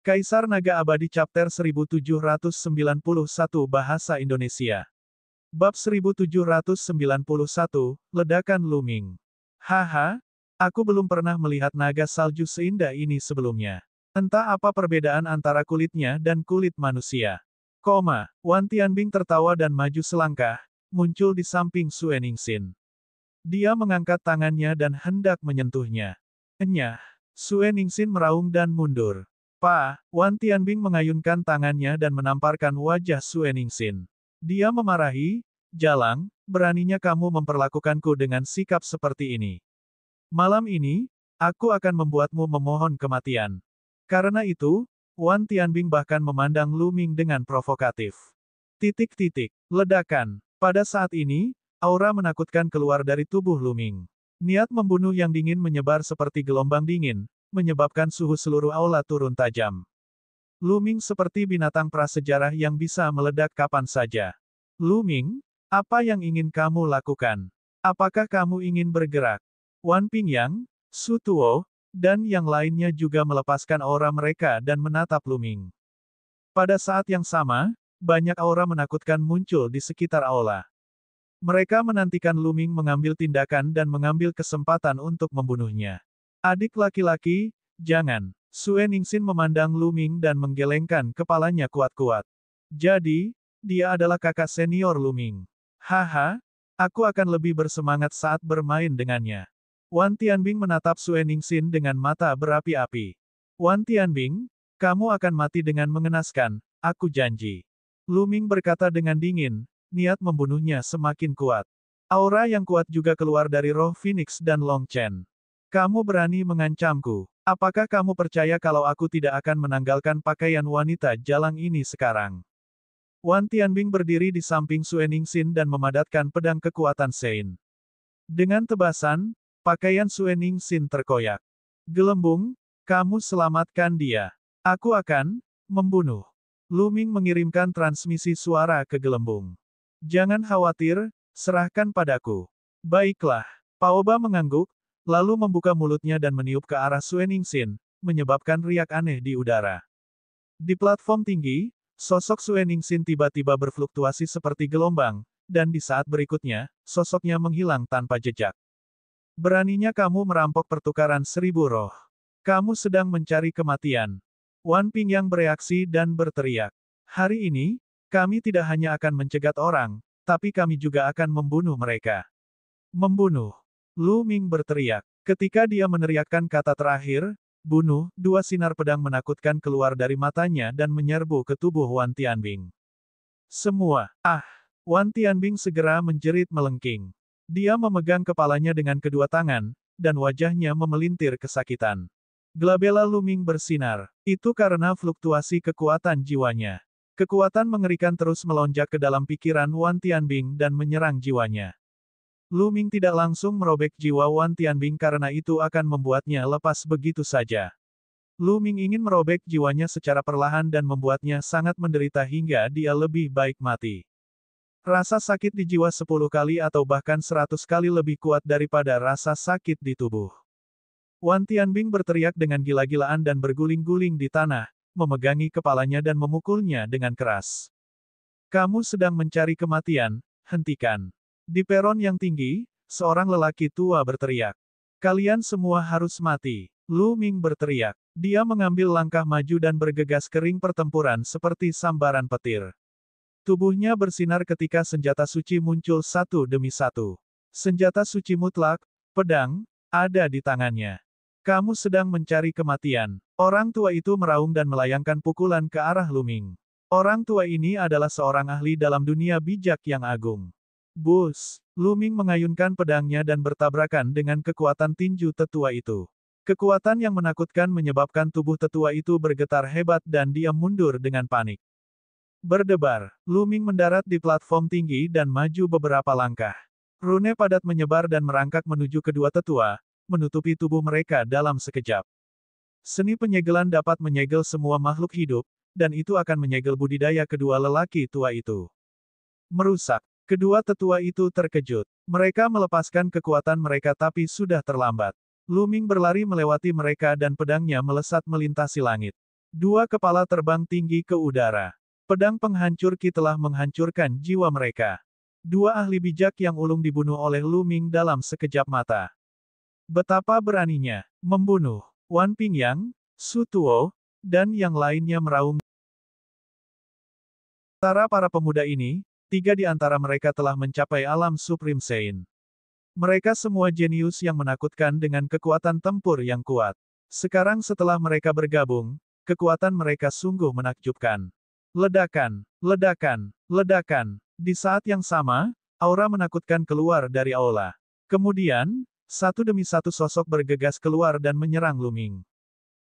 Kaisar Naga Abadi Chapter 1791 Bahasa Indonesia. Bab 1791, Ledakan Luming. Haha, aku belum pernah melihat naga salju seindah ini sebelumnya. Entah apa perbedaan antara kulitnya dan kulit manusia. Wan Tianbing tertawa dan maju selangkah, muncul di samping Sue Ningxin. Dia mengangkat tangannya dan hendak menyentuhnya. Enyah, Sue Ningxin meraung dan mundur. Wan Tianbing mengayunkan tangannya dan menamparkan wajah Sue Ningxin. Dia memarahi, "Jalang, beraninya kamu memperlakukanku dengan sikap seperti ini. Malam ini, aku akan membuatmu memohon kematian." Karena itu, Wan Tianbing bahkan memandang Luming dengan provokatif. Ledakan. Pada saat ini, aura menakutkan keluar dari tubuh Luming. Niat membunuh yang dingin menyebar seperti gelombang dingin, menyebabkan suhu seluruh aula turun tajam. Luming seperti binatang prasejarah yang bisa meledak kapan saja. "Luming, apa yang ingin kamu lakukan? Apakah kamu ingin bergerak?" Wan Pingyang, Su Tuo, dan yang lainnya juga melepaskan aura mereka dan menatap Luming. Pada saat yang sama, banyak aura menakutkan muncul di sekitar aula. Mereka menantikan Luming mengambil tindakan dan mengambil kesempatan untuk membunuhnya. "Adik laki-laki, jangan." Sue Ningxin memandang Luming dan menggelengkan kepalanya kuat-kuat. "Jadi, dia adalah kakak senior Luming. Haha, aku akan lebih bersemangat saat bermain dengannya." Wan Tianbing menatap Sue Ningxin dengan mata berapi-api. "Wan Tianbing, kamu akan mati dengan mengenaskan, aku janji." Luming berkata dengan dingin, niat membunuhnya semakin kuat. Aura yang kuat juga keluar dari roh Phoenix dan Long Chen. "Kamu berani mengancamku? Apakah kamu percaya kalau aku tidak akan menanggalkan pakaian wanita jalang ini sekarang?" Wan Tianbing berdiri di samping Sue Ningxin dan memadatkan pedang kekuatan Sein. Dengan tebasan, pakaian Sue Ningxin terkoyak. "Gelembung, kamu selamatkan dia. Aku akan membunuh." Luming mengirimkan transmisi suara ke gelembung. "Jangan khawatir, serahkan padaku." "Baiklah." Paoba mengangguk, lalu membuka mulutnya dan meniup ke arah Sue Ningxin, menyebabkan riak aneh di udara. Di platform tinggi, sosok Sue Ningxin tiba-tiba berfluktuasi seperti gelombang, dan di saat berikutnya, sosoknya menghilang tanpa jejak. "Beraninya kamu merampok pertukaran 1000 roh. Kamu sedang mencari kematian." Wan Pingyang bereaksi dan berteriak. "Hari ini, kami tidak hanya akan mencegat orang, tapi kami juga akan membunuh mereka." "Membunuh!" Luming berteriak. Ketika dia meneriakkan kata terakhir, "bunuh," dua sinar pedang menakutkan keluar dari matanya dan menyerbu ke tubuh Wan Tianbing. Semua. Wan Tianbing segera menjerit melengking. Dia memegang kepalanya dengan kedua tangan, dan wajahnya memelintir kesakitan. Glabella Luming bersinar. Itu karena fluktuasi kekuatan jiwanya. Kekuatan mengerikan terus melonjak ke dalam pikiran Wan Tianbing dan menyerang jiwanya. Luming tidak langsung merobek jiwa Wan Tianbing karena itu akan membuatnya lepas begitu saja. Luming ingin merobek jiwanya secara perlahan dan membuatnya sangat menderita hingga dia lebih baik mati. Rasa sakit di jiwa 10 kali atau bahkan 100 kali lebih kuat daripada rasa sakit di tubuh. Wan Tianbing berteriak dengan gila-gilaan dan berguling-guling di tanah, memegangi kepalanya dan memukulnya dengan keras. "Kamu sedang mencari kematian, hentikan." Di peron yang tinggi, seorang lelaki tua berteriak. "Kalian semua harus mati." Luming berteriak. Dia mengambil langkah maju dan bergegas ke ring pertempuran seperti sambaran petir. Tubuhnya bersinar ketika senjata suci muncul satu demi satu. Senjata suci mutlak, pedang, ada di tangannya. "Kamu sedang mencari kematian." Orang tua itu meraung dan melayangkan pukulan ke arah Luming. Orang tua ini adalah seorang ahli dalam dunia bijak yang agung. Bus! Luming mengayunkan pedangnya dan bertabrakan dengan kekuatan tinju tetua itu. Kekuatan yang menakutkan menyebabkan tubuh tetua itu bergetar hebat dan dia mundur dengan panik. Berdebar, Luming mendarat di platform tinggi dan maju beberapa langkah. Rune padat menyebar dan merangkak menuju kedua tetua, menutupi tubuh mereka dalam sekejap. Seni penyegelan dapat menyegel semua makhluk hidup, dan itu akan menyegel budidaya kedua lelaki tua itu. Merusak. Kedua tetua itu terkejut. Mereka melepaskan kekuatan mereka tapi sudah terlambat. Luming berlari melewati mereka dan pedangnya melesat melintasi langit. Dua kepala terbang tinggi ke udara. Pedang penghancur Qi telah menghancurkan jiwa mereka. Dua ahli bijak yang ulung dibunuh oleh Lu Ming dalam sekejap mata. Betapa beraninya membunuh Wan Pingyang, Su Tuo, dan yang lainnya meraung. Antara para pemuda ini, 3 di antara mereka telah mencapai alam Supreme Sein. Mereka semua jenius yang menakutkan dengan kekuatan tempur yang kuat. Sekarang setelah mereka bergabung, kekuatan mereka sungguh menakjubkan. Ledakan, ledakan, ledakan. Di saat yang sama, aura menakutkan keluar dari aula. Kemudian, satu demi satu sosok bergegas keluar dan menyerang Lu Ming.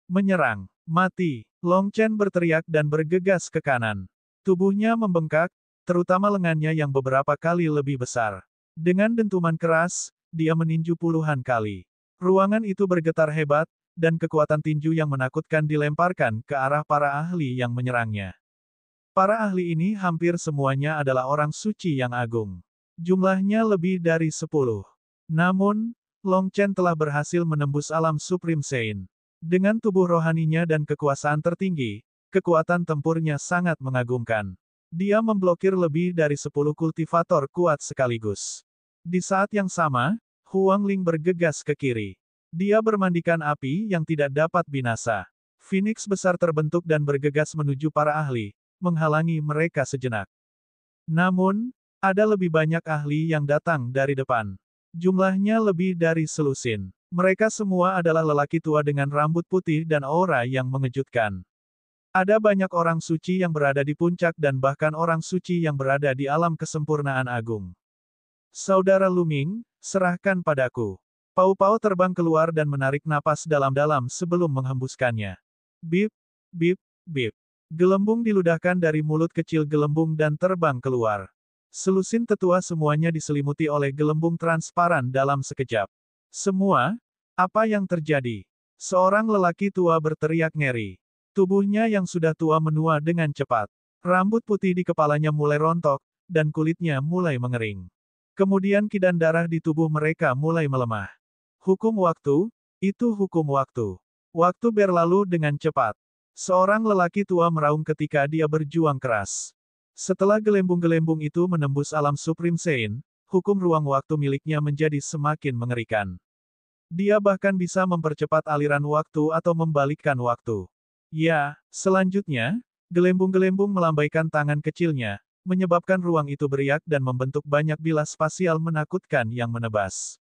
Menyerang, mati. Long Chen berteriak dan bergegas ke kanan. Tubuhnya membengkak, terutama lengannya yang beberapa kali lebih besar. Dengan dentuman keras, dia meninju puluhan kali. Ruangan itu bergetar hebat, dan kekuatan tinju yang menakutkan dilemparkan ke arah para ahli yang menyerangnya. Para ahli ini hampir semuanya adalah orang suci yang agung. Jumlahnya lebih dari 10. Namun, Long Chen telah berhasil menembus alam Supreme Sein. Dengan tubuh rohaninya dan kekuasaan tertinggi, kekuatan tempurnya sangat mengagumkan. Dia memblokir lebih dari 10 kultivator kuat sekaligus. Di saat yang sama, Huang Ling bergegas ke kiri. Dia bermandikan api yang tidak dapat binasa. Phoenix besar terbentuk dan bergegas menuju para ahli, menghalangi mereka sejenak. Namun, ada lebih banyak ahli yang datang dari depan. Jumlahnya lebih dari selusin. Mereka semua adalah lelaki tua dengan rambut putih dan aura yang mengejutkan. Ada banyak orang suci yang berada di puncak dan bahkan orang suci yang berada di alam kesempurnaan agung. Saudara Lu Ming, serahkan padaku. Pau-pau terbang keluar dan menarik napas dalam-dalam sebelum menghembuskannya. Bip, bip, bip. Gelembung diludahkan dari mulut kecil gelembung dan terbang keluar. Selusin tetua semuanya diselimuti oleh gelembung transparan dalam sekejap. Semua, apa yang terjadi? Seorang lelaki tua berteriak ngeri. Tubuhnya yang sudah tua menua dengan cepat. Rambut putih di kepalanya mulai rontok, dan kulitnya mulai mengering. Kemudian Qi dan darah di tubuh mereka mulai melemah. Hukum waktu, itu hukum waktu. Waktu berlalu dengan cepat. Seorang lelaki tua meraung ketika dia berjuang keras. Setelah gelembung-gelembung itu menembus alam Supreme Sein, hukum ruang waktu miliknya menjadi semakin mengerikan. Dia bahkan bisa mempercepat aliran waktu atau membalikkan waktu. Ya, selanjutnya, gelembung-gelembung melambaikan tangan kecilnya, menyebabkan ruang itu beriak dan membentuk banyak bilas spasial menakutkan yang menebas.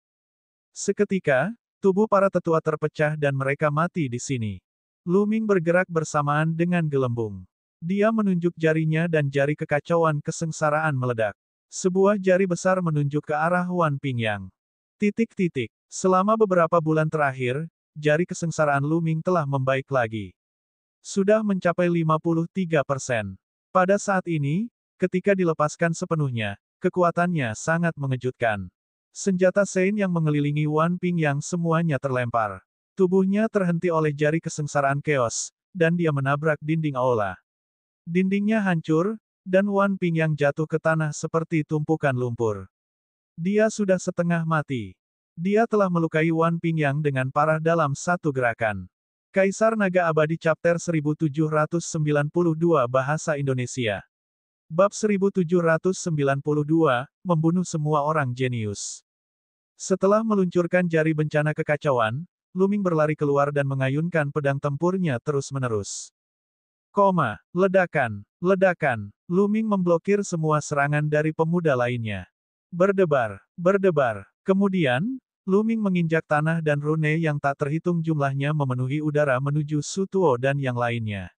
Seketika, tubuh para tetua terpecah dan mereka mati di sini. Lu Ming bergerak bersamaan dengan gelembung. Dia menunjuk jarinya dan jari kekacauan kesengsaraan meledak. Sebuah jari besar menunjuk ke arah Wan Pingyang. Titik-titik. Selama beberapa bulan terakhir, jari kesengsaraan Lu Ming telah membaik lagi. Sudah mencapai 53%. Pada saat ini, ketika dilepaskan sepenuhnya, kekuatannya sangat mengejutkan. Senjata Sein yang mengelilingi Wan Pingyang semuanya terlempar. Tubuhnya terhenti oleh jari kesengsaraan Chaos, dan dia menabrak dinding aula. Dindingnya hancur, dan Wan Pingyang jatuh ke tanah seperti tumpukan lumpur. Dia sudah setengah mati. Dia telah melukai Wan Pingyang dengan parah dalam satu gerakan. Kaisar Naga Abadi Chapter 1792 Bahasa Indonesia. Bab 1792, Membunuh Semua Orang Jenius. Setelah meluncurkan jari bencana kekacauan, Lu Ming berlari keluar dan mengayunkan pedang tempurnya terus-menerus. Ledakan, ledakan. Lu Ming memblokir semua serangan dari pemuda lainnya. Berdebar, berdebar. Kemudian, Lu Ming menginjak tanah dan rune yang tak terhitung jumlahnya memenuhi udara menuju Su Tuo dan yang lainnya.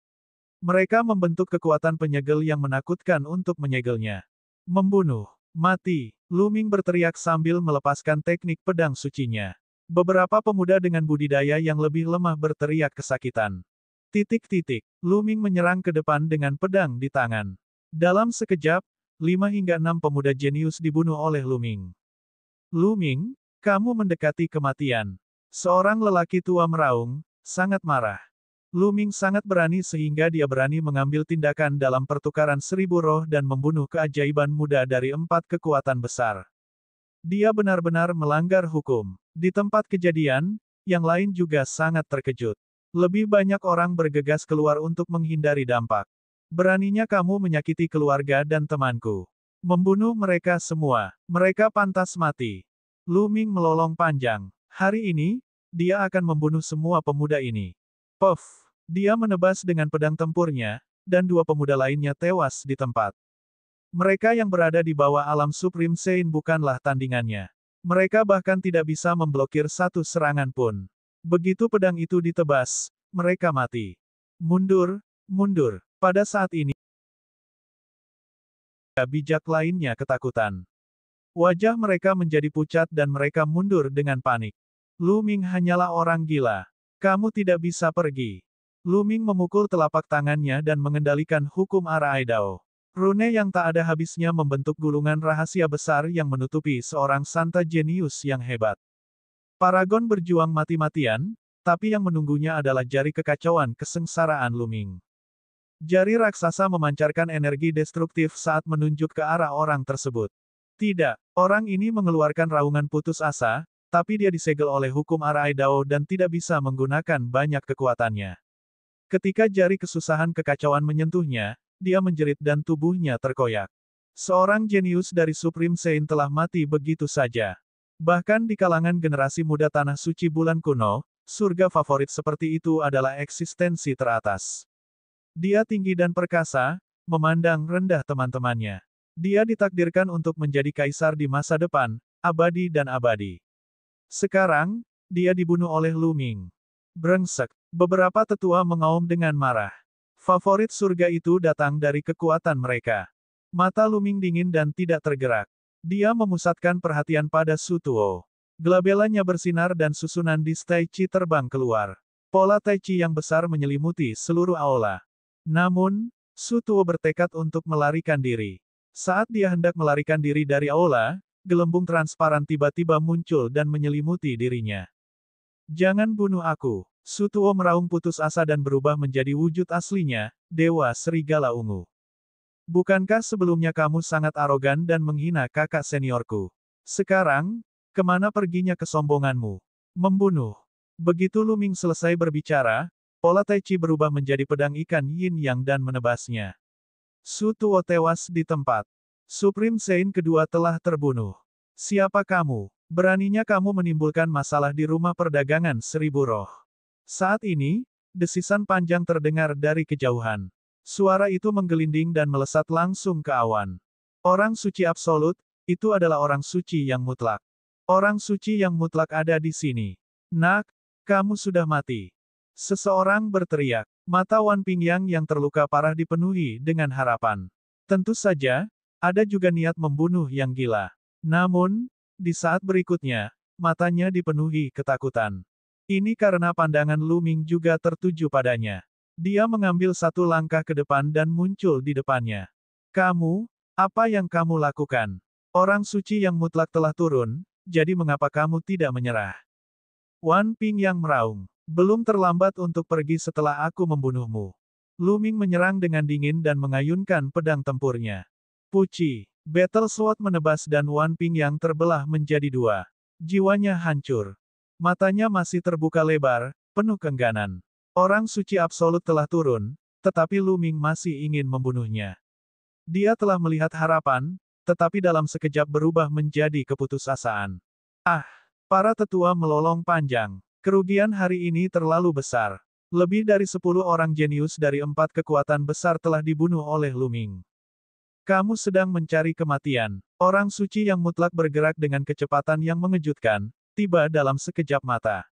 Mereka membentuk kekuatan penyegel yang menakutkan untuk menyegelnya. Membunuh, mati. Lu Ming berteriak sambil melepaskan teknik pedang sucinya. Beberapa pemuda dengan budidaya yang lebih lemah berteriak kesakitan. Titik-titik. Lu Ming menyerang ke depan dengan pedang di tangan. Dalam sekejap, 5 hingga 6 pemuda jenius dibunuh oleh Lu Ming. Lu Ming, kamu mendekati kematian. Seorang lelaki tua meraung, sangat marah. Lu Ming sangat berani sehingga dia berani mengambil tindakan dalam pertukaran 1000 roh dan membunuh keajaiban muda dari 4 kekuatan besar. Dia benar-benar melanggar hukum. Di tempat kejadian, yang lain juga sangat terkejut. Lebih banyak orang bergegas keluar untuk menghindari dampak. Beraninya kamu menyakiti keluarga dan temanku. Membunuh mereka semua. Mereka pantas mati. Lu Ming melolong panjang. Hari ini, dia akan membunuh semua pemuda ini. Puff! Dia menebas dengan pedang tempurnya, dan dua pemuda lainnya tewas di tempat. Mereka yang berada di bawah alam Supreme Sein bukanlah tandingannya. Mereka bahkan tidak bisa memblokir satu serangan pun. Begitu pedang itu ditebas, mereka mati. Mundur, mundur. Pada saat ini, bijak lainnya ketakutan. Wajah mereka menjadi pucat dan mereka mundur dengan panik. Lu Ming hanyalah orang gila. Kamu tidak bisa pergi. Lu Ming memukul telapak tangannya dan mengendalikan hukum Araidao. Rune yang tak ada habisnya membentuk gulungan rahasia besar yang menutupi seorang santa jenius yang hebat. Paragon berjuang mati-matian, tapi yang menunggunya adalah jari kekacauan kesengsaraan Lu Ming. Jari raksasa memancarkan energi destruktif saat menunjuk ke arah orang tersebut. Tidak, orang ini mengeluarkan raungan putus asa, tapi dia disegel oleh hukum Araidao dan tidak bisa menggunakan banyak kekuatannya. Ketika jari kesusahan kekacauan menyentuhnya, dia menjerit dan tubuhnya terkoyak. Seorang jenius dari Supreme Sein telah mati begitu saja. Bahkan di kalangan generasi muda Tanah Suci Bulan Kuno, surga favorit seperti itu adalah eksistensi teratas. Dia tinggi dan perkasa, memandang rendah teman-temannya. Dia ditakdirkan untuk menjadi kaisar di masa depan, abadi dan abadi. Sekarang, dia dibunuh oleh Lu Ming. Brengsek. Beberapa tetua mengaum dengan marah. Favorit surga itu datang dari kekuatan mereka. Mata Lu Ming dingin dan tidak tergerak. Dia memusatkan perhatian pada Su Tuo. Glabelanya bersinar dan susunan dis Tai Chi terbang keluar. Pola Tai Chi yang besar menyelimuti seluruh aula. Namun, Su Tuo bertekad untuk melarikan diri. Saat dia hendak melarikan diri dari aula, gelembung transparan tiba-tiba muncul dan menyelimuti dirinya. Jangan bunuh aku. Su Tuo meraung putus asa dan berubah menjadi wujud aslinya, Dewa Serigala Ungu. Bukankah sebelumnya kamu sangat arogan dan menghina kakak seniorku? Sekarang, kemana perginya kesombonganmu? Membunuh. Begitu Lu Ming selesai berbicara, pola Tai Chi berubah menjadi pedang ikan yin yang dan menebasnya. Su Tuo tewas di tempat. Supreme Sein kedua telah terbunuh. Siapa kamu? Beraninya kamu menimbulkan masalah di rumah perdagangan Seribu Roh. Saat ini, desisan panjang terdengar dari kejauhan. Suara itu menggelinding dan melesat langsung ke awan. Orang suci absolut, itu adalah orang suci yang mutlak. Orang suci yang mutlak ada di sini. Nak, kamu sudah mati. Seseorang berteriak. Mata Wan Pingyang yang terluka parah dipenuhi dengan harapan. Tentu saja, ada juga niat membunuh yang gila. Namun, di saat berikutnya, matanya dipenuhi ketakutan. Ini karena pandangan Lu Ming juga tertuju padanya. Dia mengambil satu langkah ke depan dan muncul di depannya. Kamu, apa yang kamu lakukan? Orang suci yang mutlak telah turun, jadi mengapa kamu tidak menyerah? Wan Pingyang meraung. Belum terlambat untuk pergi setelah aku membunuhmu. Lu Ming menyerang dengan dingin dan mengayunkan pedang tempurnya. Puci. Battle Sword menebas dan Wan Pingyang terbelah menjadi dua. Jiwanya hancur. Matanya masih terbuka lebar, penuh keengganan. Orang suci absolut telah turun, tetapi Lu Ming masih ingin membunuhnya. Dia telah melihat harapan, tetapi dalam sekejap berubah menjadi keputusasaan. Ah! Para tetua melolong panjang. Kerugian hari ini terlalu besar. Lebih dari 10 orang jenius dari 4 kekuatan besar telah dibunuh oleh Lu Ming. Kamu sedang mencari kematian. Orang suci yang mutlak bergerak dengan kecepatan yang mengejutkan, tiba dalam sekejap mata.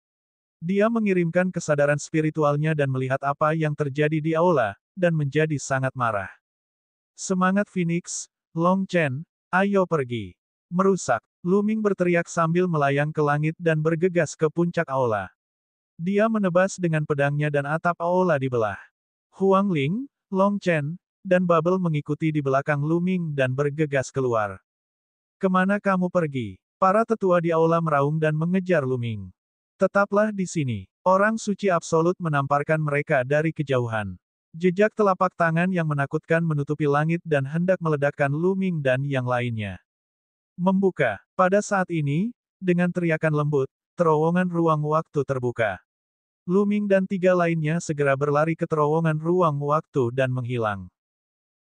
Dia mengirimkan kesadaran spiritualnya dan melihat apa yang terjadi di aula, dan menjadi sangat marah. Semangat Phoenix, Long Chen, ayo pergi. Merusak. Lu Ming berteriak sambil melayang ke langit dan bergegas ke puncak aula. Dia menebas dengan pedangnya dan atap aula dibelah. Huang Ling, Long Chen, dan Bubble mengikuti di belakang Lu Ming dan bergegas keluar. Kemana kamu pergi? Para tetua di aula meraung dan mengejar Lu Ming. Tetaplah di sini. Orang suci absolut menamparkan mereka dari kejauhan. Jejak telapak tangan yang menakutkan menutupi langit dan hendak meledakkan Lu Ming dan yang lainnya. Membuka. Pada saat ini, dengan teriakan lembut, terowongan ruang waktu terbuka. Luming dan tiga lainnya segera berlari ke terowongan ruang waktu dan menghilang.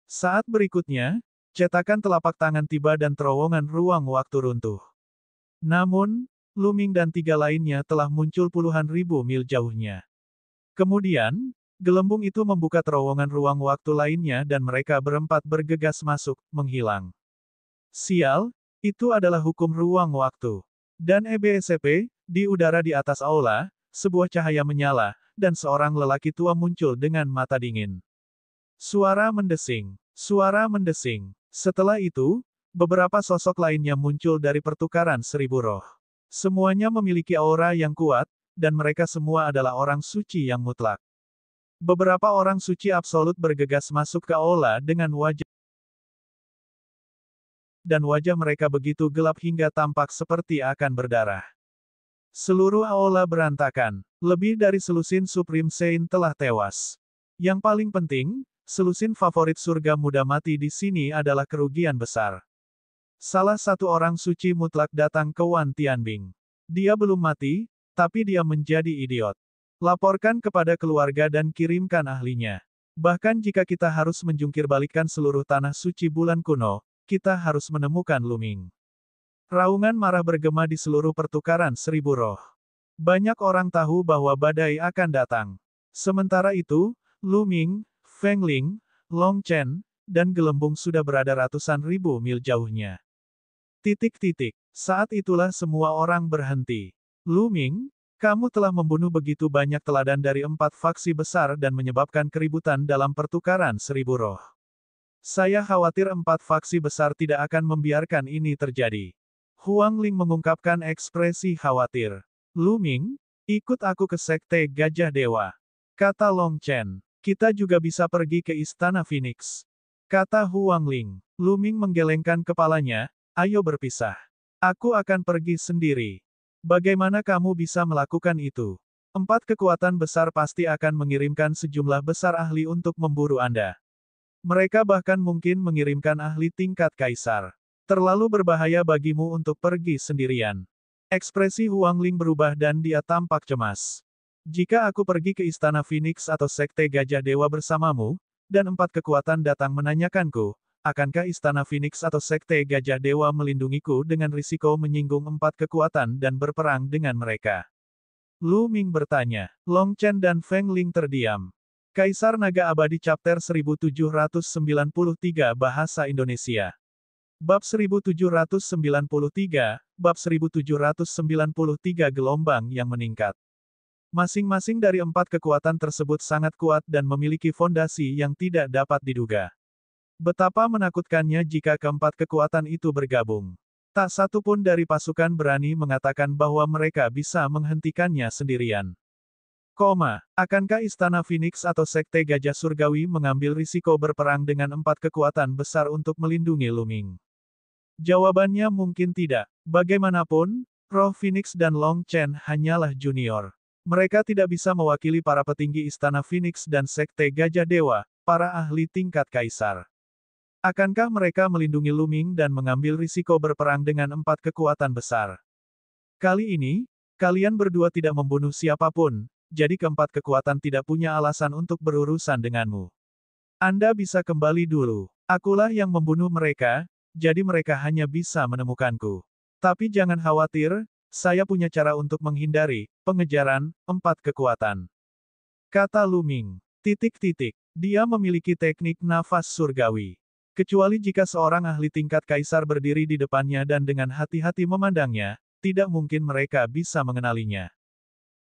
Saat berikutnya, cetakan telapak tangan tiba dan terowongan ruang waktu runtuh. Namun, Luming dan tiga lainnya telah muncul puluhan ribu mil jauhnya. Kemudian, gelembung itu membuka terowongan ruang waktu lainnya dan mereka berempat bergegas masuk, menghilang. Sial, itu adalah hukum ruang waktu. Dan EBSP, di udara di atas aula, sebuah cahaya menyala, dan seorang lelaki tua muncul dengan mata dingin. Suara mendesing. Suara mendesing. Setelah itu, beberapa sosok lainnya muncul dari pertukaran seribu roh. Semuanya memiliki aura yang kuat, dan mereka semua adalah orang suci yang mutlak. Beberapa orang suci absolut bergegas masuk ke aula dengan wajah dan wajah mereka begitu gelap hingga tampak seperti akan berdarah. Seluruh aula berantakan. Lebih dari selusin Supreme Saint telah tewas. Yang paling penting, selusin favorit surga muda mati di sini adalah kerugian besar. Salah satu orang suci mutlak datang ke Wan Tianbing. Dia belum mati, tapi dia menjadi idiot. Laporkan kepada keluarga dan kirimkan ahlinya. Bahkan jika kita harus menjungkirbalikkan seluruh tanah suci bulan kuno, kita harus menemukan Luming. Raungan marah bergema di seluruh pertukaran seribu roh. Banyak orang tahu bahwa badai akan datang. Sementara itu, Luming, Feng Ling, Long Chen, dan gelembung sudah berada ratusan ribu mil jauhnya. Saat itulah semua orang berhenti. Luming, kamu telah membunuh begitu banyak teladan dari 4 faksi besar dan menyebabkan keributan dalam pertukaran seribu roh. Saya khawatir 4 faksi besar tidak akan membiarkan ini terjadi. Huang Ling mengungkapkan ekspresi khawatir. Luming, ikut aku ke Sekte Gajah Dewa. Kata Long Chen. Kita juga bisa pergi ke Istana Phoenix. Kata Huang Ling. Luming menggelengkan kepalanya, ayo berpisah. Aku akan pergi sendiri. Bagaimana kamu bisa melakukan itu? 4 kekuatan besar pasti akan mengirimkan sejumlah besar ahli untuk memburu Anda. Mereka bahkan mungkin mengirimkan ahli tingkat kaisar. Terlalu berbahaya bagimu untuk pergi sendirian. Ekspresi Huang Ling berubah dan dia tampak cemas. Jika aku pergi ke Istana Phoenix atau Sekte Gajah Dewa bersamamu, dan 4 kekuatan datang menanyakanku, akankah Istana Phoenix atau Sekte Gajah Dewa melindungiku dengan risiko menyinggung 4 kekuatan dan berperang dengan mereka? Lu Ming bertanya. Long Chen dan Feng Ling terdiam. Kaisar Naga Abadi Chapter 1793 Bahasa Indonesia. Bab 1793, Bab 1793 Gelombang yang meningkat. Masing-masing dari 4 kekuatan tersebut sangat kuat dan memiliki fondasi yang tidak dapat diduga. Betapa menakutkannya jika keempat kekuatan itu bergabung. Tak satu pun dari pasukan berani mengatakan bahwa mereka bisa menghentikannya sendirian. Akankah Istana Phoenix atau Sekte Gajah Surgawi mengambil risiko berperang dengan 4 kekuatan besar untuk melindungi Luming? Jawabannya mungkin tidak. Bagaimanapun, Roh Phoenix dan Long Chen hanyalah junior. Mereka tidak bisa mewakili para petinggi Istana Phoenix dan Sekte Gajah Dewa, para ahli tingkat kaisar. Akankah mereka melindungi Luming dan mengambil risiko berperang dengan 4 kekuatan besar? Kali ini, kalian berdua tidak membunuh siapapun, jadi keempat kekuatan tidak punya alasan untuk berurusan denganmu. Anda bisa kembali dulu. Akulah yang membunuh mereka, jadi mereka hanya bisa menemukanku. Tapi jangan khawatir, saya punya cara untuk menghindari pengejaran 4 kekuatan. Kata Luming. Dia memiliki teknik nafas surgawi. Kecuali jika seorang ahli tingkat kaisar berdiri di depannya dan dengan hati-hati memandangnya, tidak mungkin mereka bisa mengenalinya.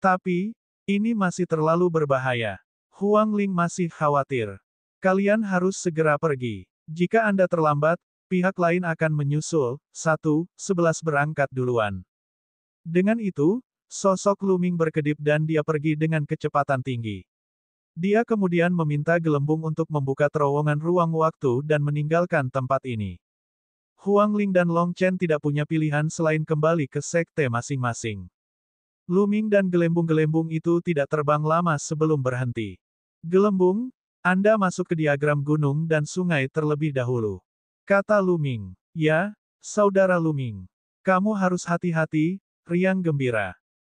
Tapi, ini masih terlalu berbahaya. Huang Ling masih khawatir. Kalian harus segera pergi. Jika Anda terlambat, pihak lain akan menyusul. 11 berangkat duluan. Dengan itu, sosok Luming berkedip dan dia pergi dengan kecepatan tinggi. Dia kemudian meminta gelembung untuk membuka terowongan ruang waktu dan meninggalkan tempat ini. Huang Ling dan Long Chen tidak punya pilihan selain kembali ke sekte masing-masing. Luming dan gelembung-gelembung itu tidak terbang lama sebelum berhenti. Gelembung, Anda masuk ke diagram gunung dan sungai terlebih dahulu. Kata Luming. Ya, Saudara Luming. Kamu harus hati-hati, riang gembira.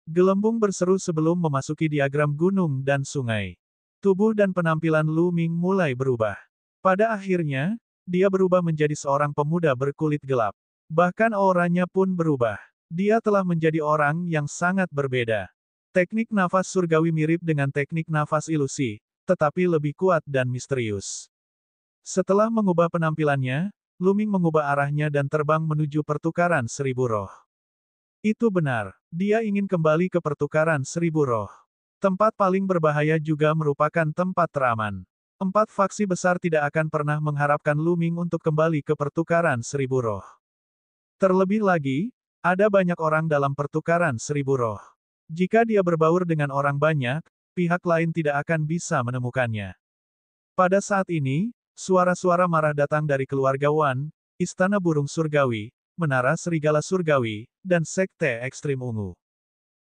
Gelembung berseru sebelum memasuki diagram gunung dan sungai. Tubuh dan penampilan Lu Ming mulai berubah. Pada akhirnya, dia berubah menjadi seorang pemuda berkulit gelap. Bahkan auranya pun berubah. Dia telah menjadi orang yang sangat berbeda. Teknik nafas surgawi mirip dengan teknik nafas ilusi, tetapi lebih kuat dan misterius. Setelah mengubah penampilannya, Lu Ming mengubah arahnya dan terbang menuju pertukaran 1000 roh. Itu benar, dia ingin kembali ke pertukaran 1000 roh. Tempat paling berbahaya juga merupakan tempat teraman. 4 faksi besar tidak akan pernah mengharapkan Lu Ming untuk kembali ke pertukaran 1000 roh. Terlebih lagi, ada banyak orang dalam pertukaran 1000 roh. Jika dia berbaur dengan orang banyak, pihak lain tidak akan bisa menemukannya. Pada saat ini, suara-suara marah datang dari keluarga Wan, Istana Burung Surgawi, Menara Serigala Surgawi, dan Sekte Ekstrim Ungu.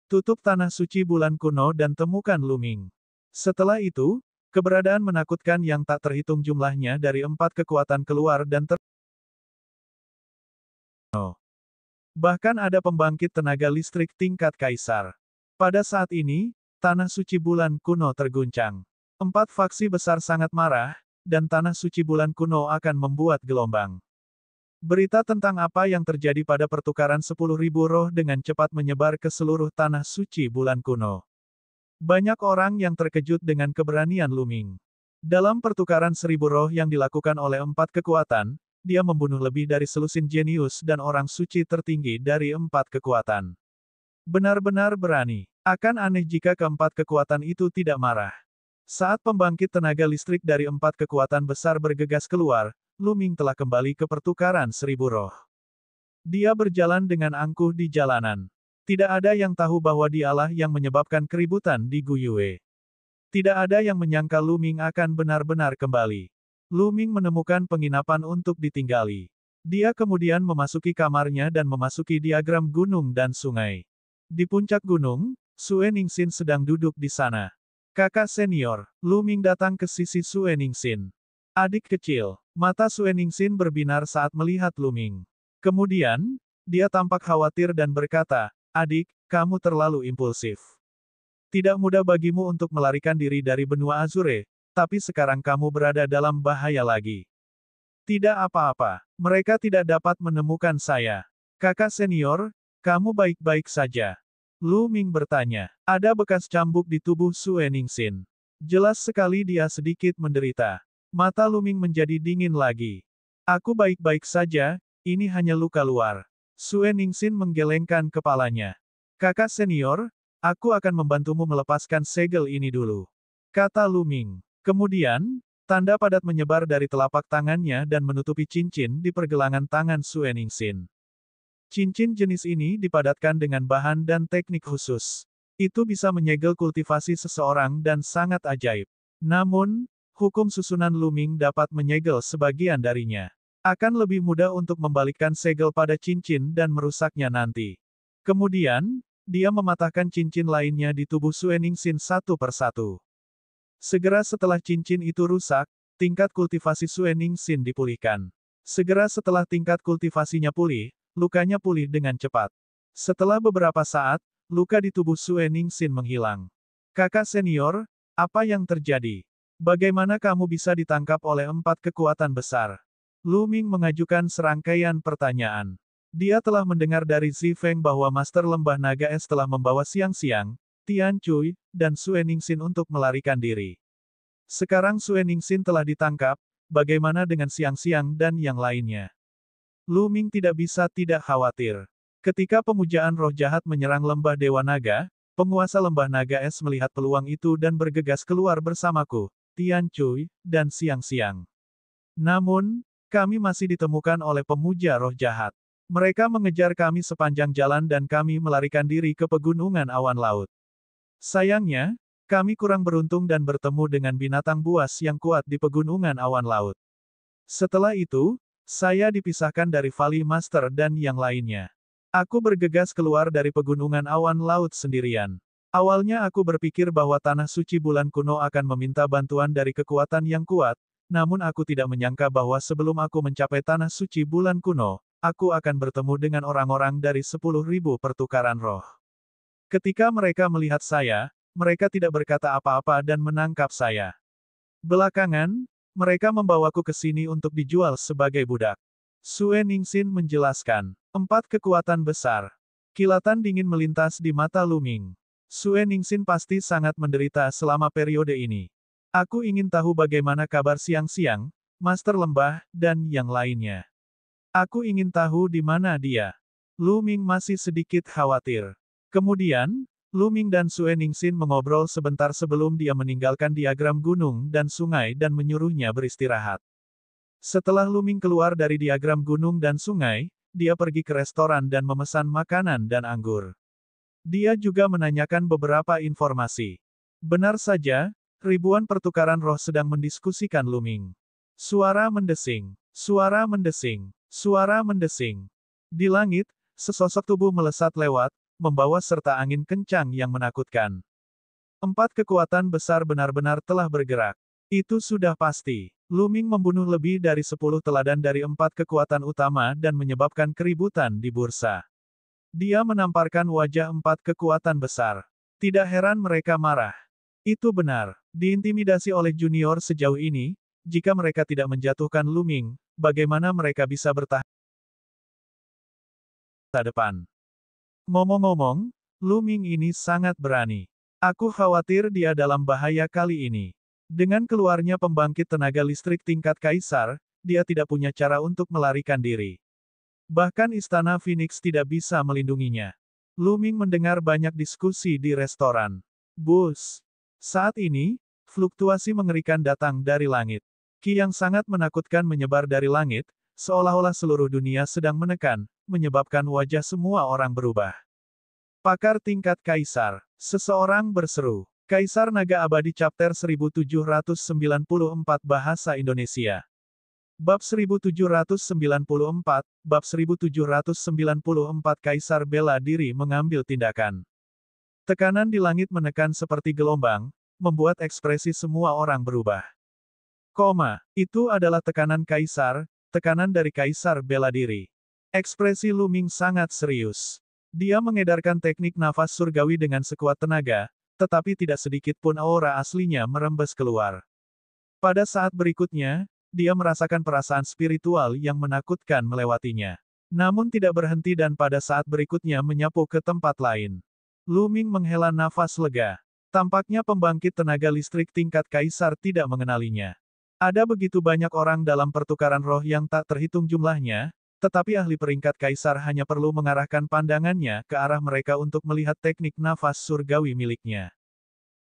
Tutup tanah suci bulan kuno dan temukan Lu Ming. Setelah itu, keberadaan menakutkan yang tak terhitung jumlahnya dari 4 kekuatan keluar dan bahkan ada pembangkit tenaga listrik tingkat kaisar. Pada saat ini, tanah suci bulan kuno terguncang. 4 faksi besar sangat marah, dan tanah suci bulan kuno akan membuat gelombang. Berita tentang apa yang terjadi pada pertukaran 10.000 roh dengan cepat menyebar ke seluruh tanah suci bulan kuno. Banyak orang yang terkejut dengan keberanian Lu Ming. Dalam pertukaran 1000 roh yang dilakukan oleh 4 kekuatan, dia membunuh lebih dari selusin jenius dan orang suci tertinggi dari 4 kekuatan. Benar-benar berani. Akan aneh jika keempat kekuatan itu tidak marah. Saat pembangkit tenaga listrik dari 4 kekuatan besar bergegas keluar, Lu Ming telah kembali ke pertukaran 1000 roh. Dia berjalan dengan angkuh di jalanan. Tidak ada yang tahu bahwa dialah yang menyebabkan keributan di Guyue. Tidak ada yang menyangka Lu Ming akan benar-benar kembali. Lu Ming menemukan penginapan untuk ditinggali. Dia kemudian memasuki kamarnya dan memasuki diagram gunung dan sungai. Di puncak gunung, Sue Ningxin sedang duduk di sana. Kakak senior, Lu Ming datang ke sisi Sue Ningxin. Adik kecil, mata Sue Ningxin berbinar saat melihat Lu Ming. Kemudian, dia tampak khawatir dan berkata, "Adik, kamu terlalu impulsif. Tidak mudah bagimu untuk melarikan diri dari benua Azure, tapi sekarang kamu berada dalam bahaya lagi." "Tidak apa-apa, mereka tidak dapat menemukan saya. Kakak senior, kamu baik-baik saja?" Lu Ming bertanya. Ada bekas cambuk di tubuh Sue Ningxin. Jelas sekali dia sedikit menderita. Mata Lu Ming menjadi dingin lagi. "Aku baik-baik saja, ini hanya luka luar." Sue Ningxin menggelengkan kepalanya. "Kakak senior, aku akan membantumu melepaskan segel ini dulu," kata Lu Ming. Kemudian, tanda padat menyebar dari telapak tangannya dan menutupi cincin di pergelangan tangan Sue Ningxin. Cincin jenis ini dipadatkan dengan bahan dan teknik khusus. Itu bisa menyegel kultivasi seseorang dan sangat ajaib. Namun, hukum susunan Lu Ming dapat menyegel sebagian darinya. Akan lebih mudah untuk membalikkan segel pada cincin dan merusaknya nanti. Kemudian, dia mematahkan cincin lainnya di tubuh Sue Ningxin satu persatu. Segera setelah cincin itu rusak, tingkat kultivasi Sue Ningxin dipulihkan. Segera setelah tingkat kultivasinya pulih, lukanya pulih dengan cepat. Setelah beberapa saat, luka di tubuh Sue Ningxin menghilang. "Kakak senior, apa yang terjadi? Bagaimana kamu bisa ditangkap oleh 4 kekuatan besar?" Lu Ming mengajukan serangkaian pertanyaan. Dia telah mendengar dari Zi Feng bahwa Master Lembah Naga Es telah membawa Xiang-Xiang, Tian Cui, dan Sue Ningxin untuk melarikan diri. Sekarang Sue Ningxin telah ditangkap, bagaimana dengan Xiang-Xiang dan yang lainnya? Lu Ming tidak bisa tidak khawatir. Ketika pemujaan roh jahat menyerang Lembah Dewa Naga, penguasa Lembah Naga Es melihat peluang itu dan bergegas keluar bersamaku, Tian Cui, dan Xiang-Xiang. Namun, kami masih ditemukan oleh pemuja roh jahat. Mereka mengejar kami sepanjang jalan dan kami melarikan diri ke pegunungan awan laut. Sayangnya, kami kurang beruntung dan bertemu dengan binatang buas yang kuat di pegunungan awan laut. Setelah itu, saya dipisahkan dari Valley Master dan yang lainnya. Aku bergegas keluar dari pegunungan awan laut sendirian. Awalnya aku berpikir bahwa tanah suci bulan kuno akan meminta bantuan dari kekuatan yang kuat, namun aku tidak menyangka bahwa sebelum aku mencapai tanah suci bulan kuno, aku akan bertemu dengan orang-orang dari 10.000 pertukaran roh. Ketika mereka melihat saya, mereka tidak berkata apa-apa dan menangkap saya. Belakangan, mereka membawaku ke sini untuk dijual sebagai budak. Sue Ningxin menjelaskan. 4 kekuatan besar. Kilatan dingin melintas di mata Lu Ming. Sue Ningxin pasti sangat menderita selama periode ini. Aku ingin tahu bagaimana kabar siang-siang, Master Lembah, dan yang lainnya. Aku ingin tahu di mana dia. Lu Ming masih sedikit khawatir. Kemudian, Lu Ming dan Sue Ningxin mengobrol sebentar sebelum dia meninggalkan diagram gunung dan sungai dan menyuruhnya beristirahat. Setelah Lu Ming keluar dari diagram gunung dan sungai, dia pergi ke restoran dan memesan makanan dan anggur. Dia juga menanyakan beberapa informasi. Benar saja, ribuan pertukaran roh sedang mendiskusikan Lu Ming. Suara mendesing, suara mendesing, suara mendesing. Di langit, sesosok tubuh melesat lewat, membawa serta angin kencang yang menakutkan. 4 kekuatan besar benar-benar telah bergerak. Itu sudah pasti. Lu Ming membunuh lebih dari 10 teladan dari 4 kekuatan utama dan menyebabkan keributan di bursa. Dia menamparkan wajah 4 kekuatan besar. Tidak heran mereka marah. Itu benar. Diintimidasi oleh junior sejauh ini, jika mereka tidak menjatuhkan Lu Ming, bagaimana mereka bisa bertahan ke depan? Ngomong-ngomong, Lu Ming ini sangat berani. Aku khawatir dia dalam bahaya kali ini. Dengan keluarnya pembangkit tenaga listrik tingkat kaisar, dia tidak punya cara untuk melarikan diri. Bahkan Istana Phoenix tidak bisa melindunginya. Lu Ming mendengar banyak diskusi di restoran. Bus. Saat ini, fluktuasi mengerikan datang dari langit. Ki yang sangat menakutkan menyebar dari langit, seolah-olah seluruh dunia sedang menekan, menyebabkan wajah semua orang berubah. Pakar tingkat kaisar. Seseorang berseru. Kaisar Naga Abadi Chapter 1794 Bahasa Indonesia. Bab 1794, Bab 1794 Kaisar bela diri mengambil tindakan. Tekanan di langit menekan seperti gelombang, membuat ekspresi semua orang berubah. Itu adalah tekanan kaisar, tekanan dari kaisar bela diri. Ekspresi Lu Ming sangat serius. Dia mengedarkan teknik nafas surgawi dengan sekuat tenaga, tetapi tidak sedikit pun aura aslinya merembes keluar. Pada saat berikutnya, dia merasakan perasaan spiritual yang menakutkan melewatinya. Namun tidak berhenti dan pada saat berikutnya menyapu ke tempat lain. Lu Ming menghela nafas lega. Tampaknya pembangkit tenaga listrik tingkat kaisar tidak mengenalinya. Ada begitu banyak orang dalam pertukaran roh yang tak terhitung jumlahnya, tetapi ahli peringkat kaisar hanya perlu mengarahkan pandangannya ke arah mereka untuk melihat teknik nafas surgawi miliknya.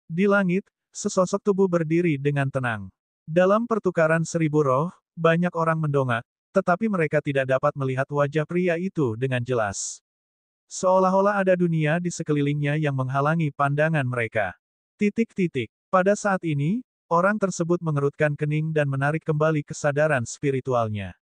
Di langit, sesosok tubuh berdiri dengan tenang. Dalam pertukaran 1000 roh, banyak orang mendongak, tetapi mereka tidak dapat melihat wajah pria itu dengan jelas. Seolah-olah ada dunia di sekelilingnya yang menghalangi pandangan mereka. Pada saat ini, orang tersebut mengerutkan kening dan menarik kembali kesadaran spiritualnya.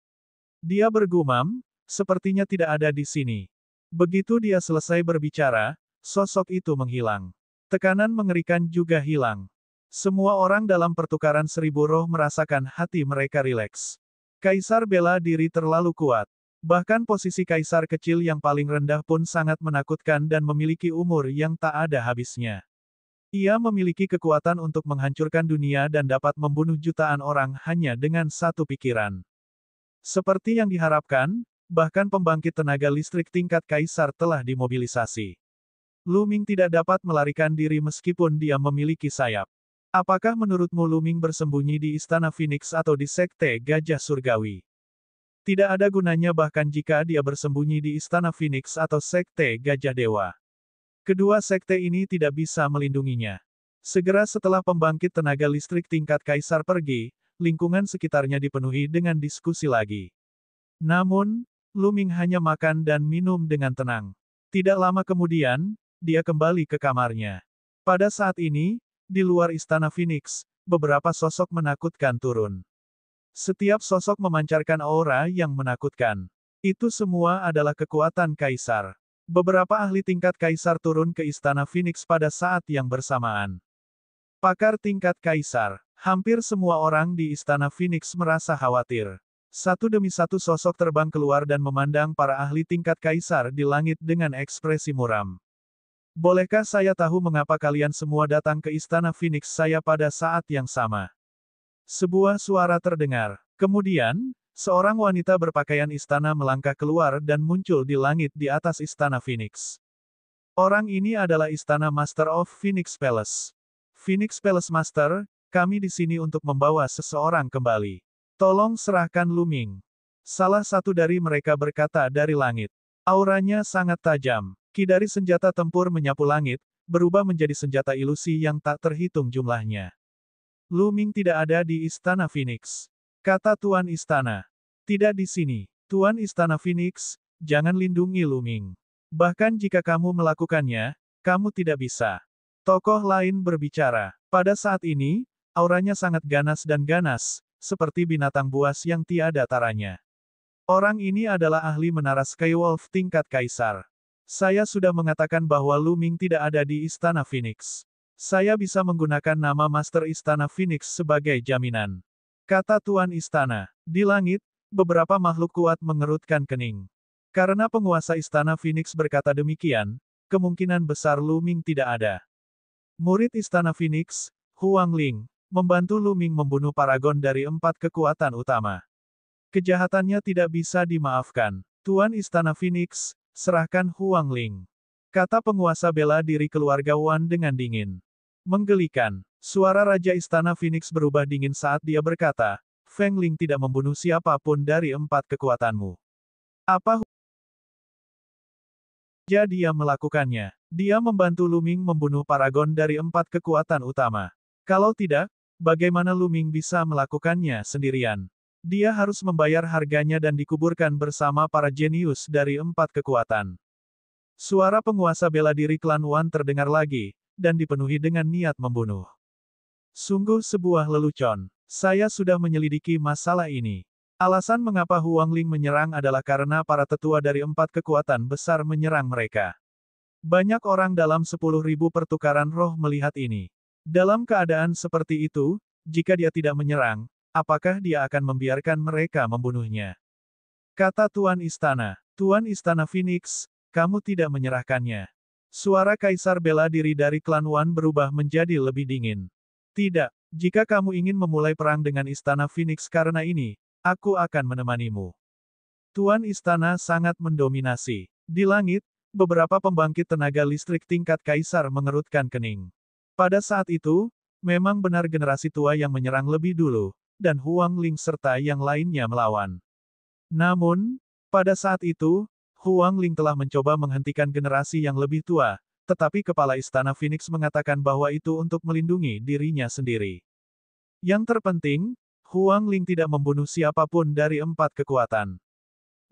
Dia bergumam, sepertinya tidak ada di sini. Begitu dia selesai berbicara, sosok itu menghilang. Tekanan mengerikan juga hilang. Semua orang dalam pertukaran 1000 roh merasakan hati mereka rileks. Kaisar bela diri terlalu kuat. Bahkan posisi kaisar kecil yang paling rendah pun sangat menakutkan dan memiliki umur yang tak ada habisnya. Ia memiliki kekuatan untuk menghancurkan dunia dan dapat membunuh jutaan orang hanya dengan satu pikiran. Seperti yang diharapkan, bahkan pembangkit tenaga listrik tingkat kaisar telah dimobilisasi. Lu Ming tidak dapat melarikan diri meskipun dia memiliki sayap. Apakah menurutmu Lu Ming bersembunyi di Istana Phoenix atau di Sekte Gajah Surgawi? Tidak ada gunanya bahkan jika dia bersembunyi di Istana Phoenix atau Sekte Gajah Dewa. Kedua sekte ini tidak bisa melindunginya. Segera setelah pembangkit tenaga listrik tingkat kaisar pergi, lingkungan sekitarnya dipenuhi dengan diskusi lagi. Namun, Lu Ming hanya makan dan minum dengan tenang. Tidak lama kemudian, dia kembali ke kamarnya. Pada saat ini, di luar Istana Phoenix, beberapa sosok menakutkan turun. Setiap sosok memancarkan aura yang menakutkan. Itu semua adalah kekuatan kaisar. Beberapa ahli tingkat kaisar turun ke Istana Phoenix pada saat yang bersamaan. Pakar tingkat kaisar. Hampir semua orang di Istana Phoenix merasa khawatir. Satu demi satu sosok terbang keluar dan memandang para ahli tingkat kaisar di langit dengan ekspresi muram. Bolehkah saya tahu mengapa kalian semua datang ke Istana Phoenix saya pada saat yang sama? Sebuah suara terdengar. Kemudian, seorang wanita berpakaian istana melangkah keluar dan muncul di langit di atas Istana Phoenix. Orang ini adalah Istana Master of Phoenix Palace. Phoenix Palace Master, kami di sini untuk membawa seseorang kembali. Tolong serahkan Lu Ming. Salah satu dari mereka berkata dari langit. Auranya sangat tajam. Ki dari senjata tempur menyapu langit, berubah menjadi senjata ilusi yang tak terhitung jumlahnya. Lu Ming tidak ada di Istana Phoenix. Kata Tuan Istana. Tidak di sini. Tuan Istana Phoenix, jangan lindungi Lu Ming. Bahkan jika kamu melakukannya, kamu tidak bisa. Tokoh lain berbicara. Pada saat ini, auranya sangat ganas, seperti binatang buas yang tiada taranya. Orang ini adalah ahli menara Skywolf tingkat kaisar. Saya sudah mengatakan bahwa Lu Ming tidak ada di Istana Phoenix. Saya bisa menggunakan nama Master Istana Phoenix sebagai jaminan. Kata Tuan Istana. Di langit, beberapa makhluk kuat mengerutkan kening. Karena penguasa Istana Phoenix berkata demikian, kemungkinan besar Lu Ming tidak ada. Murid Istana Phoenix, Huang Ling, membantu Lu Ming membunuh paragon dari 4 kekuatan utama. Kejahatannya tidak bisa dimaafkan. Tuan Istana Phoenix, serahkan Huang Ling. Kata penguasa bela diri keluarga Wan dengan dingin. Menggelikan. Suara Raja Istana Phoenix berubah dingin saat dia berkata, Feng Ling tidak membunuh siapapun dari 4 kekuatanmu. Apa dia melakukannya? Dia membantu Lu Ming membunuh paragon dari 4 kekuatan utama. Kalau tidak, bagaimana Lu Ming bisa melakukannya sendirian? Dia harus membayar harganya dan dikuburkan bersama para jenius dari 4 kekuatan. Suara penguasa bela diri klan Wan terdengar lagi, dan dipenuhi dengan niat membunuh. Sungguh sebuah lelucon. Saya sudah menyelidiki masalah ini. Alasan mengapa Huang Ling menyerang adalah karena para tetua dari 4 kekuatan besar menyerang mereka. Banyak orang dalam 10.000 pertukaran roh melihat ini. Dalam keadaan seperti itu, jika dia tidak menyerang, apakah dia akan membiarkan mereka membunuhnya? Kata Tuan Istana. Tuan Istana Phoenix, kamu tidak menyerahkannya. Suara Kaisar bela diri dari klan Wan berubah menjadi lebih dingin. Tidak, jika kamu ingin memulai perang dengan Istana Phoenix karena ini, aku akan menemanimu. Tuan Istana sangat mendominasi. Di langit, beberapa pembangkit tenaga listrik tingkat kaisar mengerutkan kening. Pada saat itu, memang benar generasi tua yang menyerang lebih dulu, dan Huang Ling serta yang lainnya melawan. Namun, pada saat itu, Huang Ling telah mencoba menghentikan generasi yang lebih tua, tetapi Kepala Istana Phoenix mengatakan bahwa itu untuk melindungi dirinya sendiri. Yang terpenting, Huang Ling tidak membunuh siapapun dari 4 kekuatan.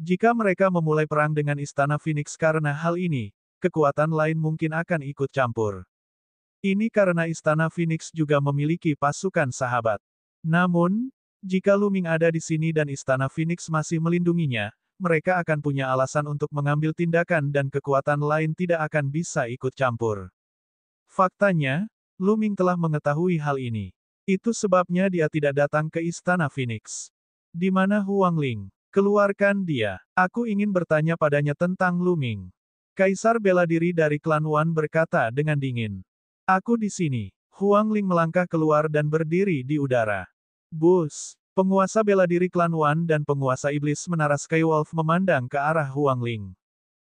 Jika mereka memulai perang dengan Istana Phoenix karena hal ini, kekuatan lain mungkin akan ikut campur. Ini karena Istana Phoenix juga memiliki pasukan sahabat. Namun, jika Lu Ming ada di sini dan Istana Phoenix masih melindunginya, mereka akan punya alasan untuk mengambil tindakan dan kekuatan lain tidak akan bisa ikut campur. Faktanya, Lu Ming telah mengetahui hal ini. Itu sebabnya dia tidak datang ke Istana Phoenix. Di mana Huang Ling? Keluarkan dia. Aku ingin bertanya padanya tentang Lu Ming. Kaisar bela diri dari klan Wan berkata dengan dingin. Aku di sini. Huang Ling melangkah keluar dan berdiri di udara. Bus. Penguasa bela diri klan Wan dan penguasa iblis menara Skywolf memandang ke arah Huang Ling.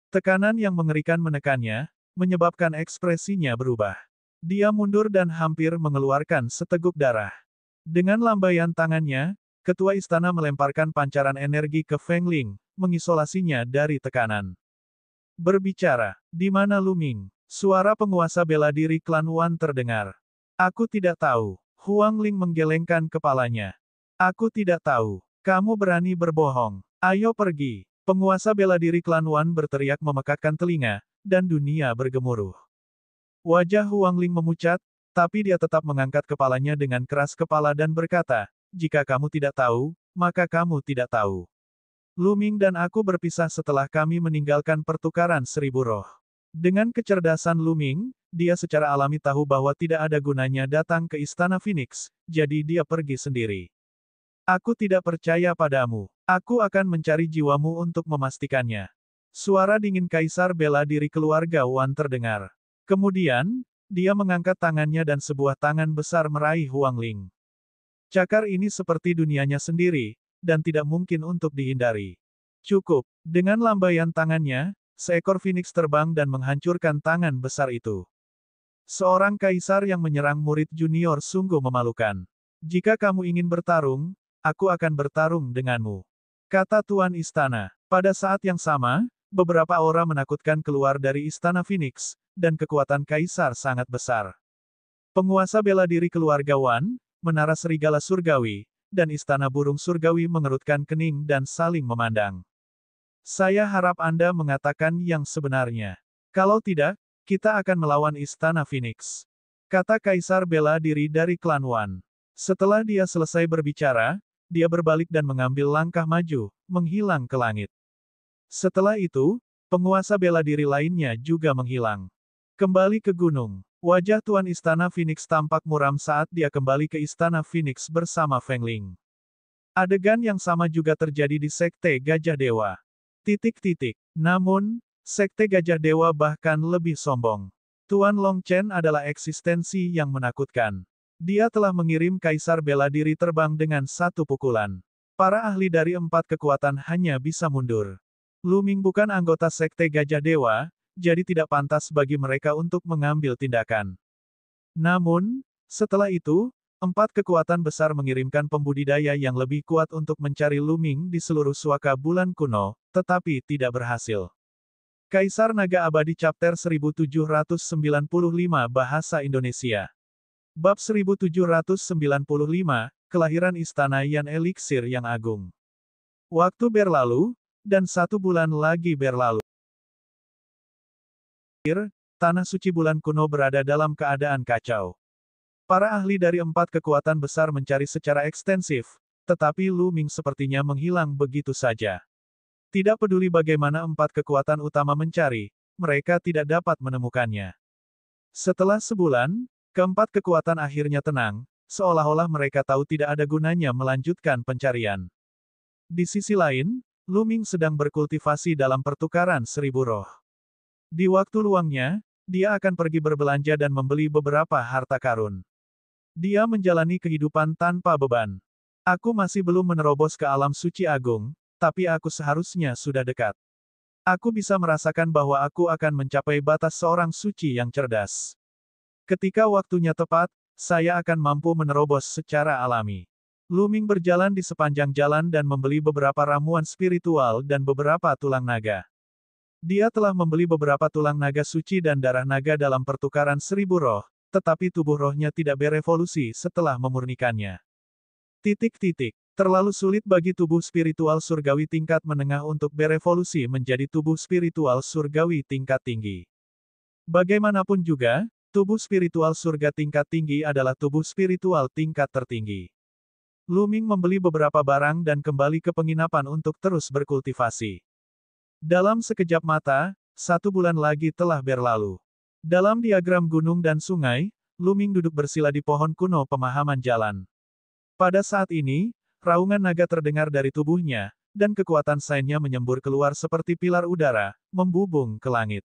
Tekanan yang mengerikan menekannya, menyebabkan ekspresinya berubah. Dia mundur dan hampir mengeluarkan seteguk darah. Dengan lambaian tangannya, ketua istana melemparkan pancaran energi ke Feng Ling, mengisolasinya dari tekanan. Berbicara, di mana Lu Ming? Suara penguasa bela diri klan Wan terdengar. Aku tidak tahu. Huang Ling menggelengkan kepalanya. Aku tidak tahu. Kamu berani berbohong. Ayo pergi. Penguasa bela diri klan Wan berteriak memekakkan telinga, dan dunia bergemuruh. Wajah Huang Ling memucat, tapi dia tetap mengangkat kepalanya dengan keras kepala dan berkata, jika kamu tidak tahu, maka kamu tidak tahu. Lu Ming dan aku berpisah setelah kami meninggalkan pertukaran 1000 roh. Dengan kecerdasan Lu Ming, dia secara alami tahu bahwa tidak ada gunanya datang ke Istana Phoenix, jadi dia pergi sendiri. Aku tidak percaya padamu. Aku akan mencari jiwamu untuk memastikannya. Suara dingin Kaisar bela diri keluarga Wan terdengar. Kemudian, dia mengangkat tangannya dan sebuah tangan besar meraih Huang Ling. Cakar ini seperti dunianya sendiri, dan tidak mungkin untuk dihindari. Cukup, dengan lambaian tangannya, seekor phoenix terbang dan menghancurkan tangan besar itu. Seorang kaisar yang menyerang murid junior sungguh memalukan. Jika kamu ingin bertarung, aku akan bertarung denganmu, kata Tuan Istana. Pada saat yang sama, beberapa aura menakutkan keluar dari Istana Phoenix, dan kekuatan kaisar sangat besar. Penguasa bela diri keluarga Wan, Menara Serigala Surgawi, dan Istana Burung Surgawi mengerutkan kening dan saling memandang. Saya harap Anda mengatakan yang sebenarnya. Kalau tidak, kita akan melawan Istana Phoenix, kata Kaisar bela diri dari klan Wan. Setelah dia selesai berbicara, dia berbalik dan mengambil langkah maju, menghilang ke langit. Setelah itu, penguasa bela diri lainnya juga menghilang. Kembali ke gunung. Wajah Tuan Istana Phoenix tampak muram saat dia kembali ke Istana Phoenix bersama Feng Ling. Adegan yang sama juga terjadi di Sekte Gajah Dewa. Namun, Sekte Gajah Dewa bahkan lebih sombong. Tuan Long Chen adalah eksistensi yang menakutkan. Dia telah mengirim Kaisar bela diri terbang dengan satu pukulan. Para ahli dari 4 kekuatan hanya bisa mundur. Lu Ming bukan anggota Sekte Gajah Dewa, jadi tidak pantas bagi mereka untuk mengambil tindakan. Namun, setelah itu, 4 kekuatan besar mengirimkan pembudidaya yang lebih kuat untuk mencari Lu Ming di seluruh suaka bulan kuno, tetapi tidak berhasil. Kaisar Naga Abadi Chapter 1795 Bahasa Indonesia. Bab 1795, Kelahiran Istana Yan Eliksir yang Agung. Waktu berlalu, dan 1 bulan lagi berlalu. Tanah suci bulan kuno berada dalam keadaan kacau. Para ahli dari 4 kekuatan besar mencari secara ekstensif, tetapi Lu Ming sepertinya menghilang begitu saja. Tidak peduli bagaimana 4 kekuatan utama mencari, mereka tidak dapat menemukannya. Setelah sebulan, keempat kekuatan akhirnya tenang, seolah-olah mereka tahu tidak ada gunanya melanjutkan pencarian. Di sisi lain, Lu Ming sedang berkultivasi dalam pertukaran 1000 roh. Di waktu luangnya, dia akan pergi berbelanja dan membeli beberapa harta karun. Dia menjalani kehidupan tanpa beban. Aku masih belum menerobos ke alam suci agung, tapi aku seharusnya sudah dekat. Aku bisa merasakan bahwa aku akan mencapai batas seorang suci yang cerdas. Ketika waktunya tepat, saya akan mampu menerobos secara alami. Lu Ming berjalan di sepanjang jalan dan membeli beberapa ramuan spiritual dan beberapa tulang naga. Dia telah membeli beberapa tulang naga suci dan darah naga dalam pertukaran 1000 roh, tetapi tubuh rohnya tidak berevolusi setelah memurnikannya. Terlalu sulit bagi tubuh spiritual surgawi tingkat menengah untuk berevolusi menjadi tubuh spiritual surgawi tingkat tinggi. Bagaimanapun juga, tubuh spiritual surga tingkat tinggi adalah tubuh spiritual tingkat tertinggi. Lu Ming membeli beberapa barang dan kembali ke penginapan untuk terus berkultivasi. Dalam sekejap mata, 1 bulan lagi telah berlalu. Dalam diagram gunung dan sungai, Lu Ming duduk bersila di pohon kuno pemahaman jalan. Pada saat ini, raungan naga terdengar dari tubuhnya, dan kekuatan sainnya menyembur keluar seperti pilar udara, membubung ke langit.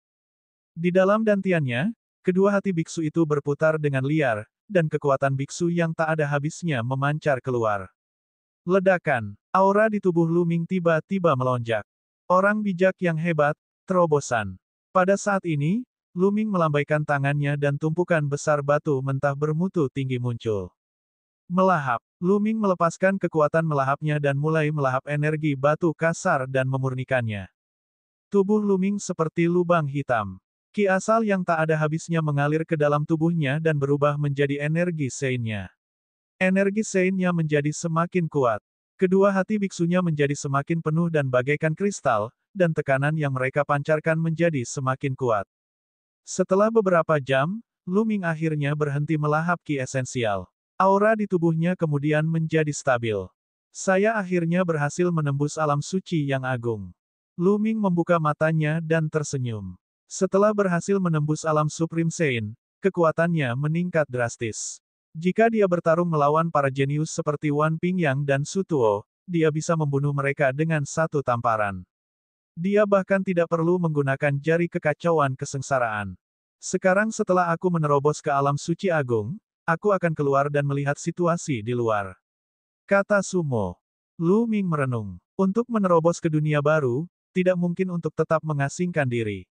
Di dalam dantiannya, kedua hati biksu itu berputar dengan liar, dan kekuatan biksu yang tak ada habisnya memancar keluar. Ledakan, aura di tubuh Lu Ming tiba-tiba melonjak. Orang bijak yang hebat, terobosan. Pada saat ini, Lu Ming melambaikan tangannya dan tumpukan besar batu mentah bermutu tinggi muncul. Melahap. Lu Ming melepaskan kekuatan melahapnya dan mulai melahap energi batu kasar dan memurnikannya. Tubuh Lu Ming seperti lubang hitam. Ki asal yang tak ada habisnya mengalir ke dalam tubuhnya dan berubah menjadi energi seinnya. Energi seinnya menjadi semakin kuat. Kedua hati biksunya menjadi semakin penuh dan bagaikan kristal, dan tekanan yang mereka pancarkan menjadi semakin kuat. Setelah beberapa jam, Lu Ming akhirnya berhenti melahap ki esensial. Aura di tubuhnya kemudian menjadi stabil. Saya akhirnya berhasil menembus alam suci yang agung. Lu Ming membuka matanya dan tersenyum. Setelah berhasil menembus alam Supreme Sein, kekuatannya meningkat drastis. Jika dia bertarung melawan para jenius seperti Wan Pingyang dan Su Tuo, dia bisa membunuh mereka dengan satu tamparan. Dia bahkan tidak perlu menggunakan jari kekacauan kesengsaraan. Sekarang setelah aku menerobos ke alam suci agung, aku akan keluar dan melihat situasi di luar. Kata Sumo. Lu Ming merenung. Untuk menerobos ke dunia baru, tidak mungkin untuk tetap mengasingkan diri.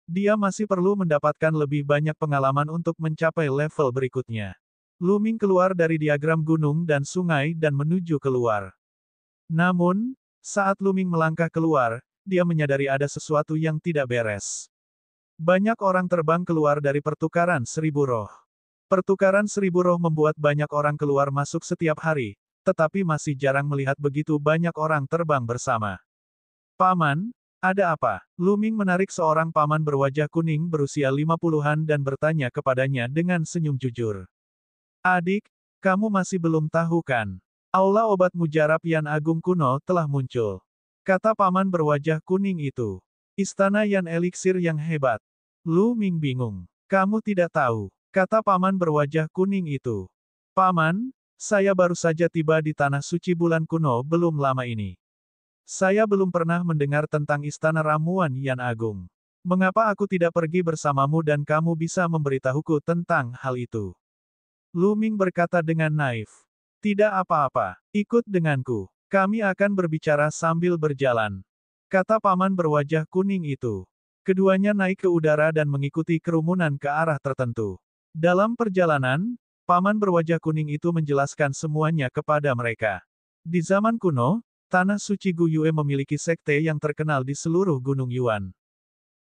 Dia masih perlu mendapatkan lebih banyak pengalaman untuk mencapai level berikutnya. Lu Ming keluar dari diagram gunung dan sungai dan menuju keluar. Namun, saat Lu Ming melangkah keluar, dia menyadari ada sesuatu yang tidak beres. Banyak orang terbang keluar dari pertukaran seribu roh. Pertukaran seribu roh membuat banyak orang keluar masuk setiap hari, tetapi masih jarang melihat begitu banyak orang terbang bersama. Paman, ada apa? Lu Ming menarik seorang paman berwajah kuning berusia 50-an dan bertanya kepadanya dengan senyum jujur. Adik, kamu masih belum tahu kan? Aula obat mujarab Yan Agung kuno telah muncul. Kata paman berwajah kuning itu. Istana Yan Eliksir yang hebat. Lu Ming bingung. Kamu tidak tahu, kata paman berwajah kuning itu. Paman, saya baru saja tiba di tanah suci bulan kuno belum lama ini. Saya belum pernah mendengar tentang istana ramuan Yan Agung. Mengapa aku tidak pergi bersamamu dan kamu bisa memberitahuku tentang hal itu? Lu Ming berkata dengan naif. Tidak apa-apa, ikut denganku. Kami akan berbicara sambil berjalan. Kata paman berwajah kuning itu. Keduanya naik ke udara dan mengikuti kerumunan ke arah tertentu. Dalam perjalanan, paman berwajah kuning itu menjelaskan semuanya kepada mereka. Di zaman kuno, tanah suci Gu Yue memiliki sekte yang terkenal di seluruh Gunung Yuan.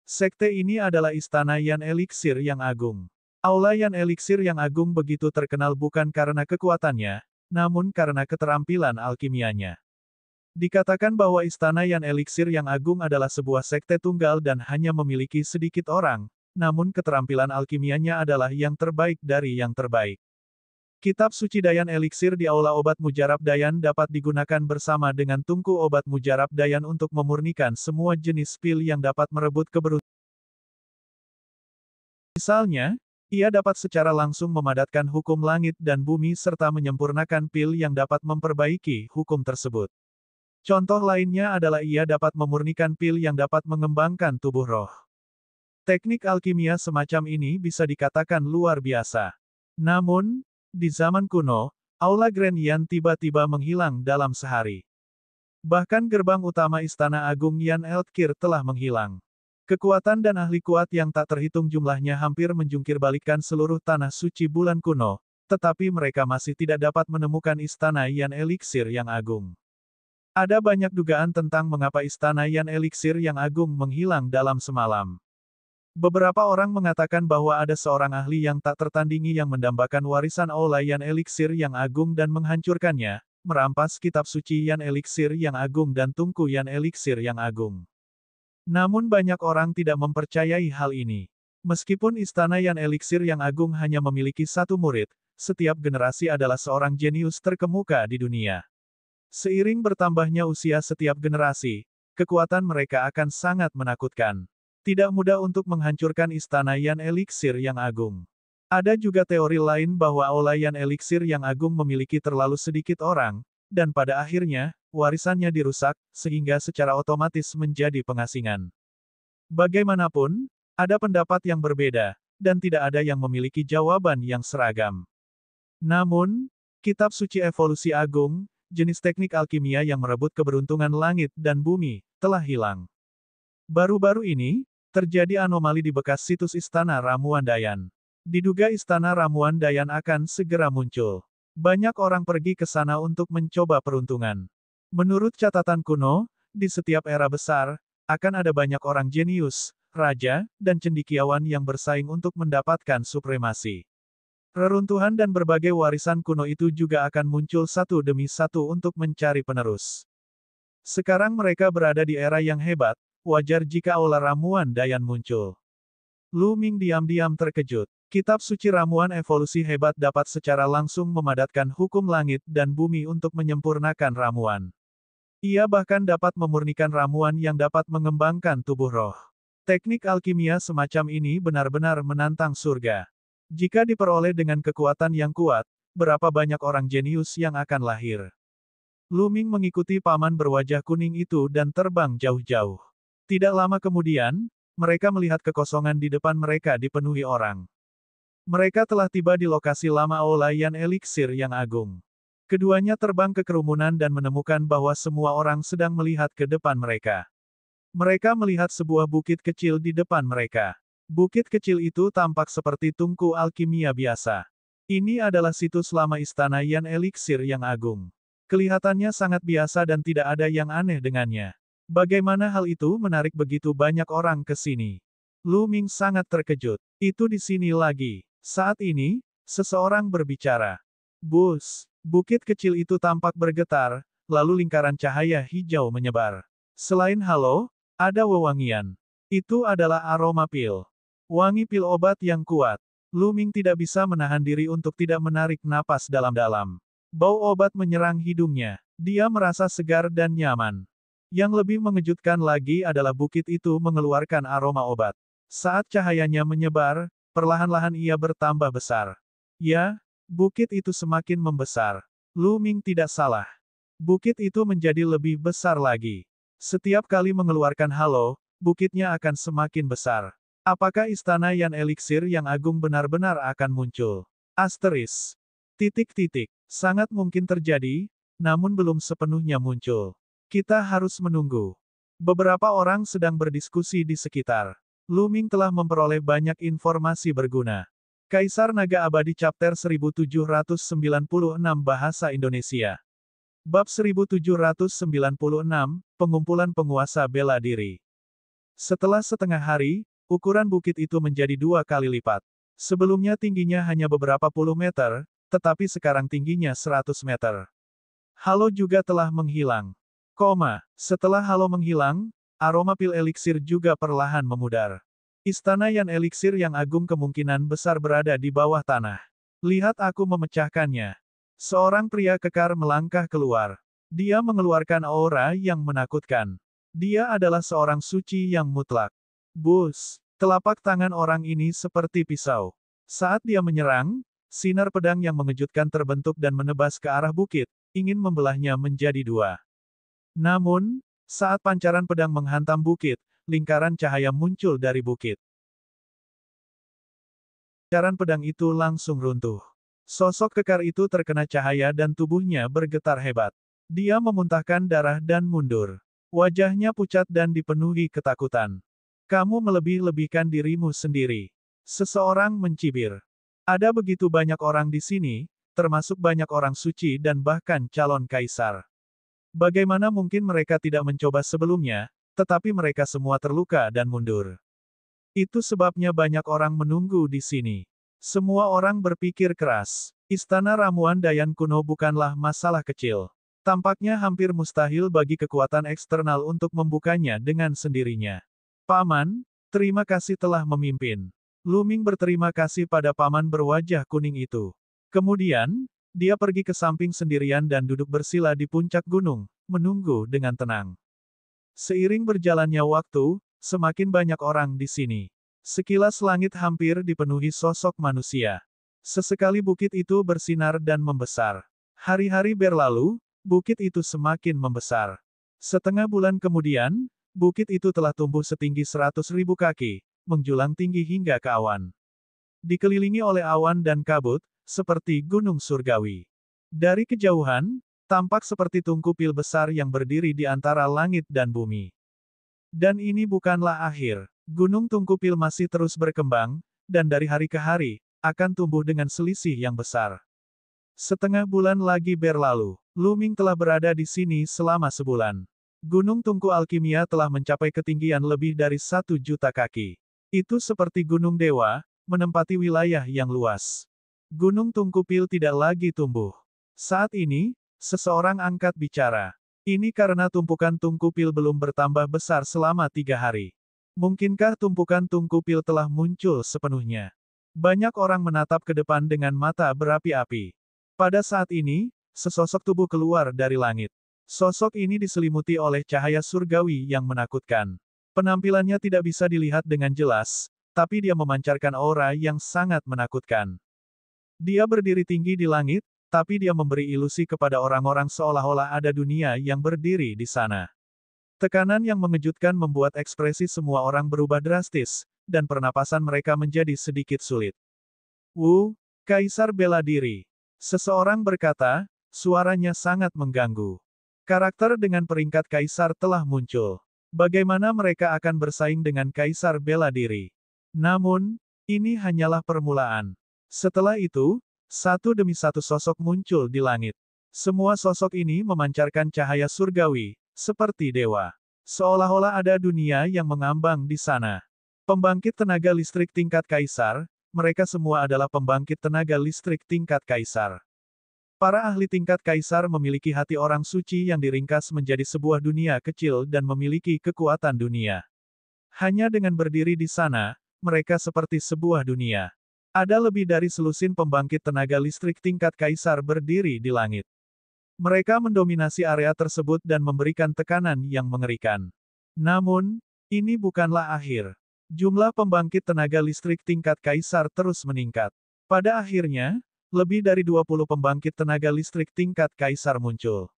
Sekte ini adalah istana Yan Eliksir yang agung. Aula Yan Eliksir yang agung begitu terkenal bukan karena kekuatannya, namun karena keterampilan alkimianya. Dikatakan bahwa istana Yan Eliksir yang agung adalah sebuah sekte tunggal dan hanya memiliki sedikit orang, namun keterampilan alkimianya adalah yang terbaik dari yang terbaik. Kitab suci Dayan Eliksir di Aula Obat Mujarab Dayan dapat digunakan bersama dengan tungku obat mujarab Dayan untuk memurnikan semua jenis pil yang dapat merebut keberuntungan. Misalnya, ia dapat secara langsung memadatkan hukum langit dan bumi serta menyempurnakan pil yang dapat memperbaiki hukum tersebut. Contoh lainnya adalah ia dapat memurnikan pil yang dapat mengembangkan tubuh roh. Teknik alkimia semacam ini bisa dikatakan luar biasa. Namun, di zaman kuno, Aula Grand Yan tiba-tiba menghilang dalam sehari. Bahkan gerbang utama Istana Agung Yan Eltkir telah menghilang. Kekuatan dan ahli kuat yang tak terhitung jumlahnya hampir menjungkir-balikan seluruh tanah suci bulan kuno, tetapi mereka masih tidak dapat menemukan Istana Yan Eliksir yang agung. Ada banyak dugaan tentang mengapa istana Yan Eliksir yang agung menghilang dalam semalam. Beberapa orang mengatakan bahwa ada seorang ahli yang tak tertandingi yang mendambakan warisan Aula Yan Eliksir yang agung dan menghancurkannya, merampas kitab suci Yan Eliksir yang agung dan tungku Yan Eliksir yang agung. Namun banyak orang tidak mempercayai hal ini. Meskipun istana Yan Eliksir yang agung hanya memiliki satu murid, setiap generasi adalah seorang jenius terkemuka di dunia. Seiring bertambahnya usia setiap generasi, kekuatan mereka akan sangat menakutkan. Tidak mudah untuk menghancurkan istana Yan Eliksir yang agung. Ada juga teori lain bahwa Aula Yan Eliksir yang agung memiliki terlalu sedikit orang, dan pada akhirnya, warisannya dirusak, sehingga secara otomatis menjadi pengasingan. Bagaimanapun, ada pendapat yang berbeda, dan tidak ada yang memiliki jawaban yang seragam. Namun, kitab suci evolusi agung, jenis teknik alkimia yang merebut keberuntungan langit dan bumi, telah hilang. Baru-baru ini, terjadi anomali di bekas situs Istana Ramuan Dayan. Diduga Istana Ramuan Dayan akan segera muncul. Banyak orang pergi ke sana untuk mencoba peruntungan. Menurut catatan kuno, di setiap era besar, akan ada banyak orang jenius, raja, dan cendekiawan yang bersaing untuk mendapatkan supremasi. Reruntuhan dan berbagai warisan kuno itu juga akan muncul satu demi satu untuk mencari penerus. Sekarang mereka berada di era yang hebat, wajar jika Aula Ramuan Dayan muncul. Lu Ming diam-diam terkejut. Kitab suci ramuan evolusi hebat dapat secara langsung memadatkan hukum langit dan bumi untuk menyempurnakan ramuan. Ia bahkan dapat memurnikan ramuan yang dapat mengembangkan tubuh roh. Teknik alkimia semacam ini benar-benar menantang surga. Jika diperoleh dengan kekuatan yang kuat, berapa banyak orang jenius yang akan lahir. Lu Ming mengikuti paman berwajah kuning itu dan terbang jauh-jauh. Tidak lama kemudian, mereka melihat kekosongan di depan mereka dipenuhi orang. Mereka telah tiba di lokasi lama Aula Yan Eliksir yang agung. Keduanya terbang ke kerumunan dan menemukan bahwa semua orang sedang melihat ke depan mereka. Mereka melihat sebuah bukit kecil di depan mereka. Bukit kecil itu tampak seperti tungku alkimia biasa. Ini adalah situs lama istana Yan Eliksir yang agung. Kelihatannya sangat biasa dan tidak ada yang aneh dengannya. Bagaimana hal itu menarik begitu banyak orang ke sini? Lu Ming sangat terkejut. Itu di sini lagi. Saat ini, seseorang berbicara. Bus, bukit kecil itu tampak bergetar, lalu lingkaran cahaya hijau menyebar. Selain halo, ada wewangian. Itu adalah aroma pil. Wangi pil obat yang kuat. Lu Ming tidak bisa menahan diri untuk tidak menarik napas dalam-dalam. Bau obat menyerang hidungnya. Dia merasa segar dan nyaman. Yang lebih mengejutkan lagi adalah bukit itu mengeluarkan aroma obat. Saat cahayanya menyebar, perlahan-lahan ia bertambah besar. Ya, bukit itu semakin membesar. Lu Ming tidak salah. Bukit itu menjadi lebih besar lagi. Setiap kali mengeluarkan halo, bukitnya akan semakin besar. Apakah istana Yan Eliksir yang agung benar-benar akan muncul? Asteris. Titik-titik. Sangat mungkin terjadi, namun belum sepenuhnya muncul. Kita harus menunggu. Beberapa orang sedang berdiskusi di sekitar. Lu Ming telah memperoleh banyak informasi berguna. Kaisar Naga Abadi Chapter 1796 Bahasa Indonesia. Bab 1796, Pengumpulan Penguasa Bela Diri. Setelah setengah hari, ukuran bukit itu menjadi 2 kali lipat. Sebelumnya tingginya hanya beberapa puluh meter, tetapi sekarang tingginya 100 meter. Halo juga telah menghilang. Setelah halo menghilang, aroma pil eliksir juga perlahan memudar. Istana Yan Eliksir yang agung kemungkinan besar berada di bawah tanah. Lihat aku memecahkannya. Seorang pria kekar melangkah keluar. Dia mengeluarkan aura yang menakutkan. Dia adalah seorang suci yang mutlak. Bus, telapak tangan orang ini seperti pisau. Saat dia menyerang, sinar pedang yang mengejutkan terbentuk dan menebas ke arah bukit, ingin membelahnya menjadi 2. Namun, saat pancaran pedang menghantam bukit, lingkaran cahaya muncul dari bukit. Pancaran pedang itu langsung runtuh. Sosok kekar itu terkena cahaya dan tubuhnya bergetar hebat. Dia memuntahkan darah dan mundur. Wajahnya pucat dan dipenuhi ketakutan. Kamu melebih-lebihkan dirimu sendiri. Seseorang mencibir. Ada begitu banyak orang di sini, termasuk banyak orang suci dan bahkan calon kaisar. Bagaimana mungkin mereka tidak mencoba sebelumnya, tetapi mereka semua terluka dan mundur. Itu sebabnya banyak orang menunggu di sini. Semua orang berpikir keras. Istana ramuan Dayan kuno bukanlah masalah kecil. Tampaknya hampir mustahil bagi kekuatan eksternal untuk membukanya dengan sendirinya. Paman, terima kasih telah memimpin. Lu Ming berterima kasih pada paman berwajah kuning itu. Kemudian, dia pergi ke samping sendirian dan duduk bersila di puncak gunung, menunggu dengan tenang. Seiring berjalannya waktu, semakin banyak orang di sini. Sekilas langit hampir dipenuhi sosok manusia. Sesekali bukit itu bersinar dan membesar. Hari-hari berlalu, bukit itu semakin membesar. Setengah bulan kemudian, bukit itu telah tumbuh setinggi 100.000 kaki, menjulang tinggi hingga ke awan. Dikelilingi oleh awan dan kabut, seperti gunung surgawi. Dari kejauhan, tampak seperti tungku pil besar yang berdiri di antara langit dan bumi. Dan ini bukanlah akhir. Gunung Tungku Pil masih terus berkembang, dan dari hari ke hari, akan tumbuh dengan selisih yang besar. Setengah bulan lagi berlalu. Lu Ming telah berada di sini selama sebulan. Gunung Tungku Alkimia telah mencapai ketinggian lebih dari 1 juta kaki. Itu seperti Gunung Dewa, menempati wilayah yang luas. Gunung Tungku Pil tidak lagi tumbuh. Saat ini, seseorang angkat bicara. Ini karena tumpukan tungku pil belum bertambah besar selama 3 hari. Mungkinkah tumpukan tungku pil telah muncul sepenuhnya? Banyak orang menatap ke depan dengan mata berapi-api. Pada saat ini, sesosok tubuh keluar dari langit. Sosok ini diselimuti oleh cahaya surgawi yang menakutkan. Penampilannya tidak bisa dilihat dengan jelas, tapi dia memancarkan aura yang sangat menakutkan. Dia berdiri tinggi di langit, tapi dia memberi ilusi kepada orang-orang seolah-olah ada dunia yang berdiri di sana. Tekanan yang mengejutkan membuat ekspresi semua orang berubah drastis, dan pernapasan mereka menjadi sedikit sulit. Wu, Kaisar bela diri. Seseorang berkata, suaranya sangat mengganggu. Karakter dengan peringkat Kaisar telah muncul. Bagaimana mereka akan bersaing dengan Kaisar bela diri? Namun, ini hanyalah permulaan. Setelah itu, satu demi satu sosok muncul di langit. Semua sosok ini memancarkan cahaya surgawi, seperti dewa. Seolah-olah ada dunia yang mengambang di sana. Pembangkit tenaga listrik tingkat Kaisar, mereka semua adalah pembangkit tenaga listrik tingkat Kaisar. Para ahli tingkat Kaisar memiliki hati orang suci yang diringkas menjadi sebuah dunia kecil dan memiliki kekuatan dunia. Hanya dengan berdiri di sana, mereka seperti sebuah dunia. Ada lebih dari selusin pembangkit tenaga listrik tingkat Kaisar berdiri di langit. Mereka mendominasi area tersebut dan memberikan tekanan yang mengerikan. Namun, ini bukanlah akhir. Jumlah pembangkit tenaga listrik tingkat Kaisar terus meningkat. Pada akhirnya, lebih dari 20 pembangkit tenaga listrik tingkat Kaisar muncul.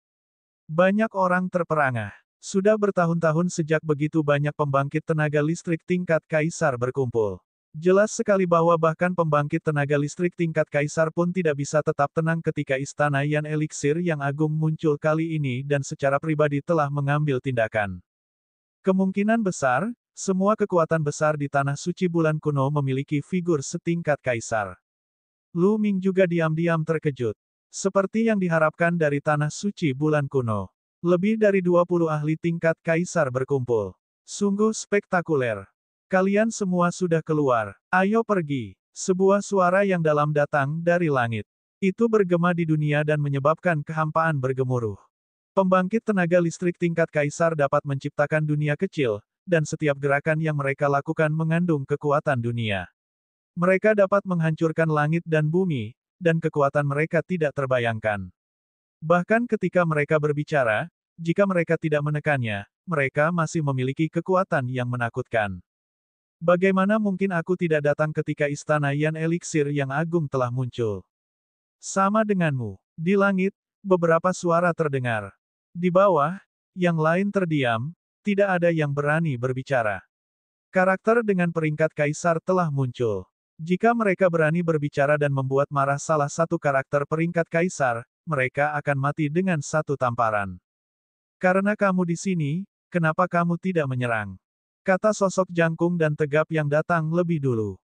Banyak orang terperangah. Sudah bertahun-tahun sejak begitu banyak pembangkit tenaga listrik tingkat Kaisar berkumpul. Jelas sekali bahwa bahkan pembangkit tenaga listrik tingkat Kaisar pun tidak bisa tetap tenang ketika istana Yan Elixir yang agung muncul kali ini dan secara pribadi telah mengambil tindakan. Kemungkinan besar, semua kekuatan besar di Tanah Suci Bulan Kuno memiliki figur setingkat Kaisar. Lu Ming juga diam-diam terkejut. Seperti yang diharapkan dari Tanah Suci Bulan Kuno. Lebih dari 20 ahli tingkat Kaisar berkumpul. Sungguh spektakuler. Kalian semua sudah keluar. Ayo pergi. Sebuah suara yang dalam datang dari langit. Itu bergema di dunia dan menyebabkan kehampaan bergemuruh. Pembangkit tenaga listrik tingkat Kaisar dapat menciptakan dunia kecil, dan setiap gerakan yang mereka lakukan mengandung kekuatan dunia. Mereka dapat menghancurkan langit dan bumi, dan kekuatan mereka tidak terbayangkan. Bahkan ketika mereka berbicara, jika mereka tidak menekannya, mereka masih memiliki kekuatan yang menakutkan. Bagaimana mungkin aku tidak datang ketika istana Yan Elixir yang agung telah muncul? Sama denganmu. Di langit, beberapa suara terdengar. Di bawah, yang lain terdiam, tidak ada yang berani berbicara. Karakter dengan peringkat Kaisar telah muncul. Jika mereka berani berbicara dan membuat marah salah satu karakter peringkat Kaisar, mereka akan mati dengan satu tamparan. Karena kamu di sini, kenapa kamu tidak menyerang? Kata sosok jangkung dan tegap yang datang lebih dulu.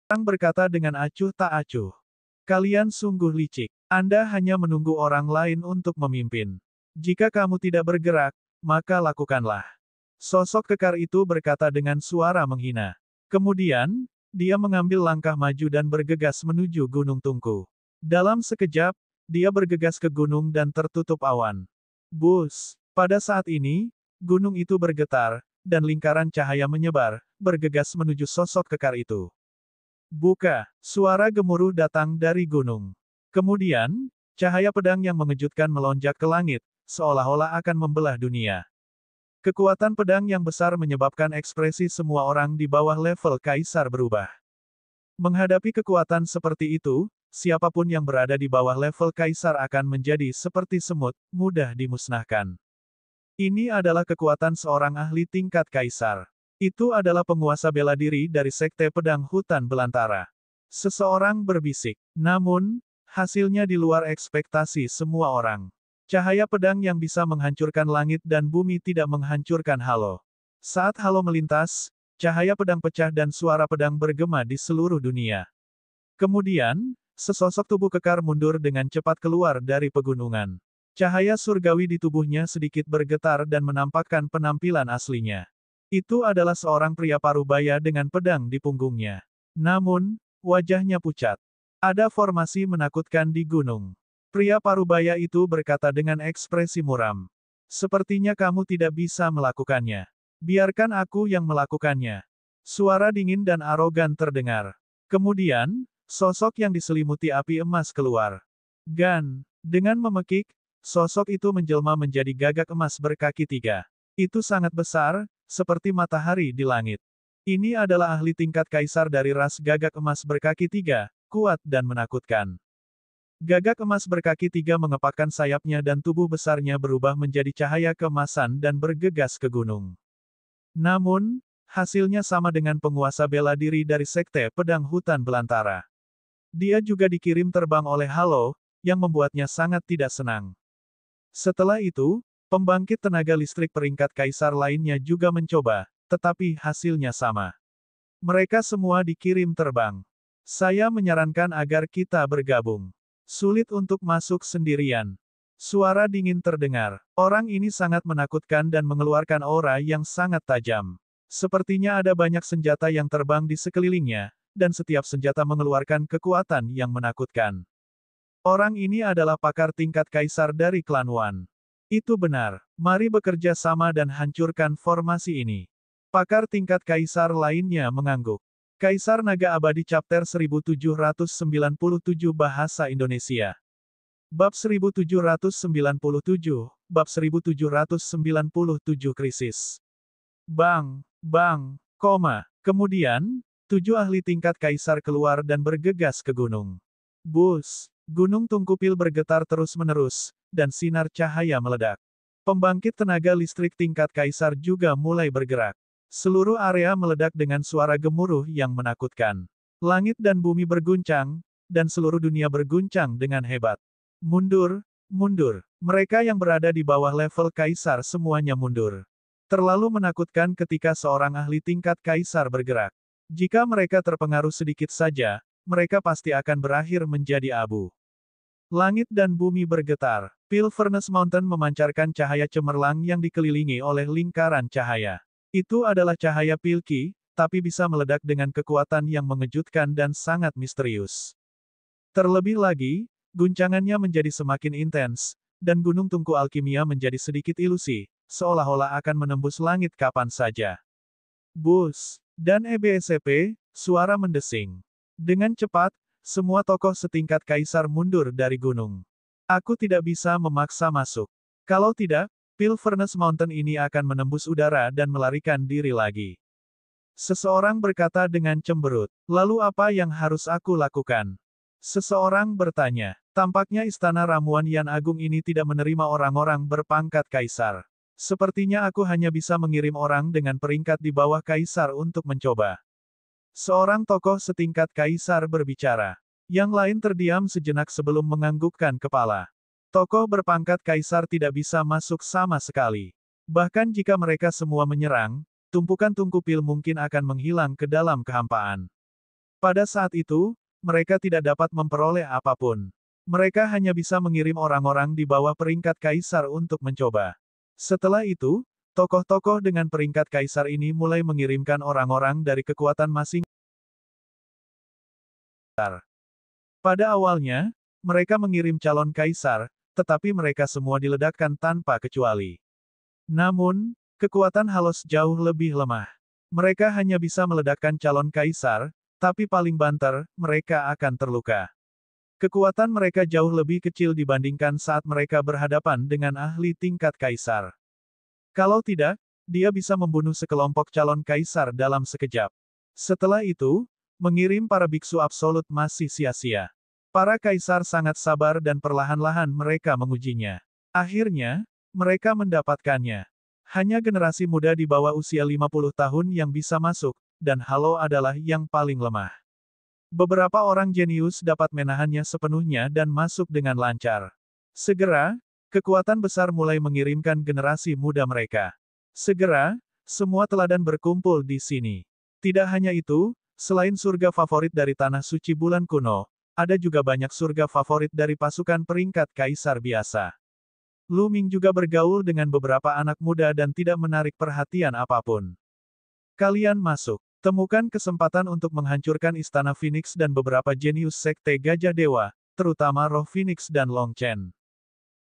Orang berkata dengan acuh tak acuh. Kalian sungguh licik. Anda hanya menunggu orang lain untuk memimpin. Jika kamu tidak bergerak, maka lakukanlah. Sosok kekar itu berkata dengan suara menghina. Kemudian, dia mengambil langkah maju dan bergegas menuju Gunung Tungku. Dalam sekejap, dia bergegas ke gunung dan tertutup awan. Bus! Pada saat ini, gunung itu bergetar, dan lingkaran cahaya menyebar, bergegas menuju sosok kekar itu. Buka! Suara gemuruh datang dari gunung. Kemudian, cahaya pedang yang mengejutkan melonjak ke langit, seolah-olah akan membelah dunia. Kekuatan pedang yang besar menyebabkan ekspresi semua orang di bawah level Kaisar berubah. Menghadapi kekuatan seperti itu, siapapun yang berada di bawah level Kaisar akan menjadi seperti semut, mudah dimusnahkan. Ini adalah kekuatan seorang ahli tingkat Kaisar. Itu adalah penguasa bela diri dari Sekte Pedang Hutan Belantara. Seseorang berbisik. Namun, hasilnya di luar ekspektasi semua orang. Cahaya pedang yang bisa menghancurkan langit dan bumi tidak menghancurkan Halo. Saat Halo melintas, cahaya pedang pecah dan suara pedang bergema di seluruh dunia. Kemudian, sesosok tubuh kekar mundur dengan cepat keluar dari pegunungan. Cahaya surgawi di tubuhnya sedikit bergetar dan menampakkan penampilan aslinya. Itu adalah seorang pria parubaya dengan pedang di punggungnya. Namun, wajahnya pucat. Ada formasi menakutkan di gunung. Pria parubaya itu berkata dengan ekspresi muram. Sepertinya kamu tidak bisa melakukannya. Biarkan aku yang melakukannya. Suara dingin dan arogan terdengar. Kemudian, sosok yang diselimuti api emas keluar. Gan. Dengan memekik, sosok itu menjelma menjadi gagak emas berkaki 3. Itu sangat besar, seperti matahari di langit. Ini adalah ahli tingkat Kaisar dari ras gagak emas berkaki 3, kuat dan menakutkan. Gagak emas berkaki tiga mengepakkan sayapnya dan tubuh besarnya berubah menjadi cahaya keemasan dan bergegas ke gunung. Namun, hasilnya sama dengan penguasa bela diri dari Sekte Pedang Hutan Belantara. Dia juga dikirim terbang oleh Halo, yang membuatnya sangat tidak senang. Setelah itu, pembangkit tenaga listrik peringkat kaisar lainnya juga mencoba, tetapi hasilnya sama. Mereka semua dikirim terbang. Saya menyarankan agar kita bergabung. Sulit untuk masuk sendirian. Suara dingin terdengar. Orang ini sangat menakutkan dan mengeluarkan aura yang sangat tajam. Sepertinya ada banyak senjata yang terbang di sekelilingnya, dan setiap senjata mengeluarkan kekuatan yang menakutkan. Orang ini adalah pakar tingkat kaisar dari klan Wan. Itu benar. Mari bekerja sama dan hancurkan formasi ini. Pakar tingkat kaisar lainnya mengangguk. Kaisar Naga Abadi Chapter 1797 Bahasa Indonesia. Bab 1797, Bab 1797 Krisis. Bang, bang, koma. Kemudian, 7 ahli tingkat kaisar keluar dan bergegas ke gunung. Bus, gunung Tungkupil bergetar terus-menerus, dan sinar cahaya meledak. Pembangkit tenaga listrik tingkat kaisar juga mulai bergerak. Seluruh area meledak dengan suara gemuruh yang menakutkan. Langit dan bumi berguncang, dan seluruh dunia berguncang dengan hebat. Mundur, mundur. Mereka yang berada di bawah level kaisar semuanya mundur. Terlalu menakutkan ketika seorang ahli tingkat kaisar bergerak. Jika mereka terpengaruh sedikit saja, mereka pasti akan berakhir menjadi abu. Langit dan bumi bergetar. Pil Furnace Mountain memancarkan cahaya cemerlang yang dikelilingi oleh lingkaran cahaya. Itu adalah cahaya Pilki, tapi bisa meledak dengan kekuatan yang mengejutkan dan sangat misterius. Terlebih lagi, guncangannya menjadi semakin intens, dan Gunung Tungku Alkimia menjadi sedikit ilusi, seolah-olah akan menembus langit kapan saja. Bus, dan EBSCP, suara mendesing. Dengan cepat, semua tokoh setingkat kaisar mundur dari gunung. Aku tidak bisa memaksa masuk. Kalau tidak, Pil Furnace Mountain ini akan menembus udara dan melarikan diri lagi. Seseorang berkata dengan cemberut, lalu apa yang harus aku lakukan? Seseorang bertanya, tampaknya istana ramuan Yan Agung ini tidak menerima orang-orang berpangkat kaisar. Sepertinya aku hanya bisa mengirim orang dengan peringkat di bawah kaisar untuk mencoba. Seorang tokoh setingkat kaisar berbicara. Yang lain terdiam sejenak sebelum menganggukkan kepala. Tokoh berpangkat kaisar tidak bisa masuk sama sekali. Bahkan jika mereka semua menyerang, tumpukan Tungkupil mungkin akan menghilang ke dalam kehampaan. Pada saat itu, mereka tidak dapat memperoleh apapun. Mereka hanya bisa mengirim orang-orang di bawah peringkat kaisar untuk mencoba. Setelah itu, tokoh-tokoh dengan peringkat kaisar ini mulai mengirimkan orang-orang dari kekuatan masing-masing. Pada awalnya, mereka mengirim calon kaisar, tetapi mereka semua diledakkan tanpa kecuali. Namun, kekuatan Halos jauh lebih lemah. Mereka hanya bisa meledakkan calon kaisar, tapi paling banter, mereka akan terluka. Kekuatan mereka jauh lebih kecil dibandingkan saat mereka berhadapan dengan ahli tingkat kaisar. Kalau tidak, dia bisa membunuh sekelompok calon kaisar dalam sekejap. Setelah itu, mengirim para biksu absolut masih sia-sia. Para kaisar sangat sabar dan perlahan-lahan mereka mengujinya. Akhirnya, mereka mendapatkannya. Hanya generasi muda di bawah usia 50 tahun yang bisa masuk, dan Halo adalah yang paling lemah. Beberapa orang jenius dapat menahannya sepenuhnya dan masuk dengan lancar. Segera, kekuatan besar mulai mengirimkan generasi muda mereka. Segera, semua teladan berkumpul di sini. Tidak hanya itu, selain surga favorit dari Tanah Suci Bulan Kuno, ada juga banyak surga favorit dari pasukan peringkat kaisar biasa. Lu Ming juga bergaul dengan beberapa anak muda dan tidak menarik perhatian apapun. Kalian masuk. Temukan kesempatan untuk menghancurkan Istana Phoenix dan beberapa jenius Sekte Gajah Dewa, terutama Roh Phoenix dan Long Chen.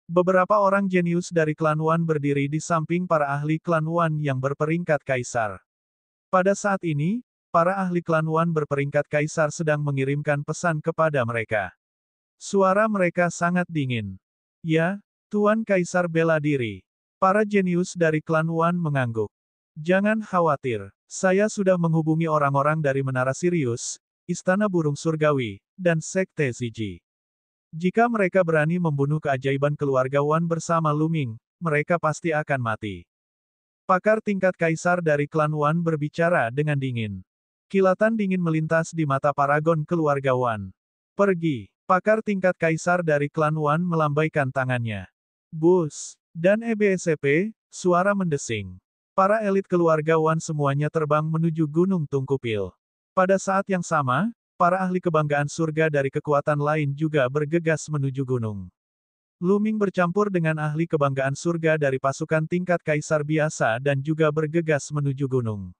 Beberapa orang jenius dari klan Wan berdiri di samping para ahli klan Wan yang berperingkat kaisar. Pada saat ini, para ahli klan Wan berperingkat kaisar sedang mengirimkan pesan kepada mereka. Suara mereka sangat dingin. Ya, Tuan Kaisar bela diri. Para jenius dari klan Wan mengangguk. Jangan khawatir, saya sudah menghubungi orang-orang dari Menara Sirius, Istana Burung Surgawi, dan Sekte Ziji. Jika mereka berani membunuh keajaiban keluarga Wan bersama Luming, mereka pasti akan mati. Pakar tingkat kaisar dari klan Wan berbicara dengan dingin. Kilatan dingin melintas di mata paragon keluarga Wan. Pergi. Pakar tingkat kaisar dari klan Wan melambaikan tangannya. Bus. Dan EBSP, suara mendesing. Para elit keluarga Wan semuanya terbang menuju Gunung Tungkupil. Pada saat yang sama, para ahli kebanggaan surga dari kekuatan lain juga bergegas menuju gunung. Luming bercampur dengan ahli kebanggaan surga dari pasukan tingkat kaisar biasa dan juga bergegas menuju gunung.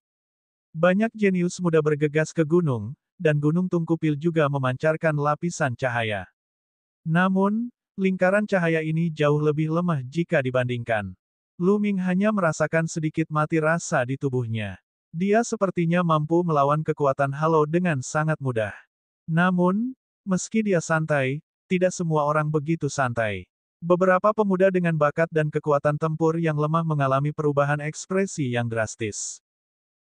Banyak jenius muda bergegas ke gunung, dan Gunung Tungkupil juga memancarkan lapisan cahaya. Namun, lingkaran cahaya ini jauh lebih lemah jika dibandingkan. Luming hanya merasakan sedikit mati rasa di tubuhnya. Dia sepertinya mampu melawan kekuatan halo dengan sangat mudah. Namun, meski dia santai, tidak semua orang begitu santai. Beberapa pemuda dengan bakat dan kekuatan tempur yang lemah mengalami perubahan ekspresi yang drastis.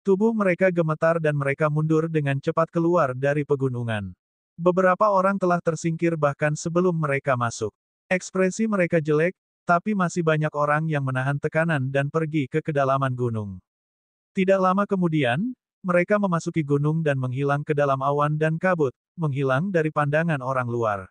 Tubuh mereka gemetar dan mereka mundur dengan cepat keluar dari pegunungan. Beberapa orang telah tersingkir bahkan sebelum mereka masuk. Ekspresi mereka jelek, tapi masih banyak orang yang menahan tekanan dan pergi ke kedalaman gunung. Tidak lama kemudian, mereka memasuki gunung dan menghilang ke dalam awan dan kabut, menghilang dari pandangan orang luar.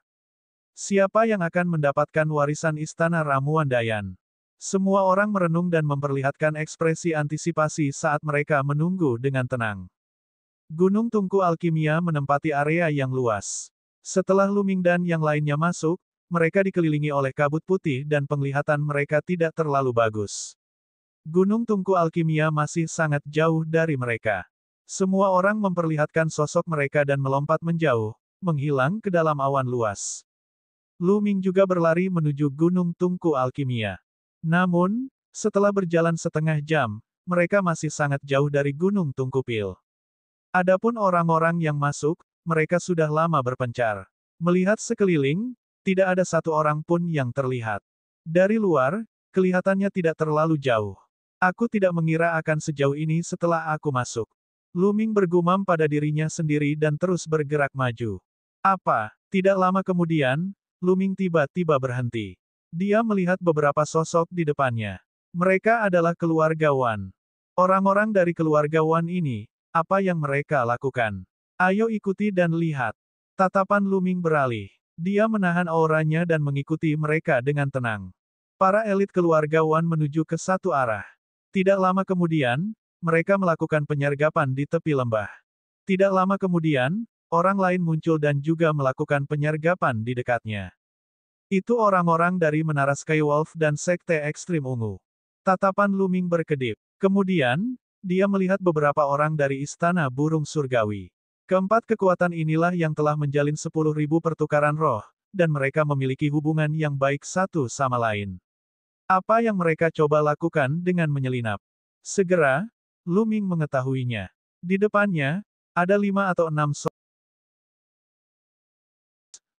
Siapa yang akan mendapatkan warisan istana ramuan Dayan? Semua orang merenung dan memperlihatkan ekspresi antisipasi saat mereka menunggu dengan tenang. Gunung Tungku Alkimia menempati area yang luas. Setelah Luming dan yang lainnya masuk, mereka dikelilingi oleh kabut putih dan penglihatan mereka tidak terlalu bagus. Gunung Tungku Alkimia masih sangat jauh dari mereka. Semua orang memperlihatkan sosok mereka dan melompat menjauh, menghilang ke dalam awan luas. Luming juga berlari menuju Gunung Tungku Alkimia. Namun, setelah berjalan setengah jam, mereka masih sangat jauh dari Gunung Tungkupil. Adapun orang-orang yang masuk, mereka sudah lama berpencar. Melihat sekeliling, tidak ada satu orang pun yang terlihat. Dari luar, kelihatannya tidak terlalu jauh. Aku tidak mengira akan sejauh ini setelah aku masuk. Luming bergumam pada dirinya sendiri dan terus bergerak maju. Apa? Tidak lama kemudian, Luming tiba-tiba berhenti. Dia melihat beberapa sosok di depannya. Mereka adalah keluarga Wan. Orang-orang dari keluarga Wan ini, apa yang mereka lakukan? Ayo ikuti dan lihat. Tatapan Luming beralih. Dia menahan auranya dan mengikuti mereka dengan tenang. Para elit keluarga Wan menuju ke satu arah. Tidak lama kemudian, mereka melakukan penyergapan di tepi lembah. Tidak lama kemudian, orang lain muncul dan juga melakukan penyergapan di dekatnya. Itu orang-orang dari Menara Skywolf dan Sekte Ekstrim Ungu. Tatapan Luming berkedip. Kemudian, dia melihat beberapa orang dari Istana Burung Surgawi. Keempat kekuatan inilah yang telah menjalin 10.000 pertukaran roh, dan mereka memiliki hubungan yang baik satu sama lain. Apa yang mereka coba lakukan dengan menyelinap? Segera, Luming mengetahuinya. Di depannya, ada 5 atau 6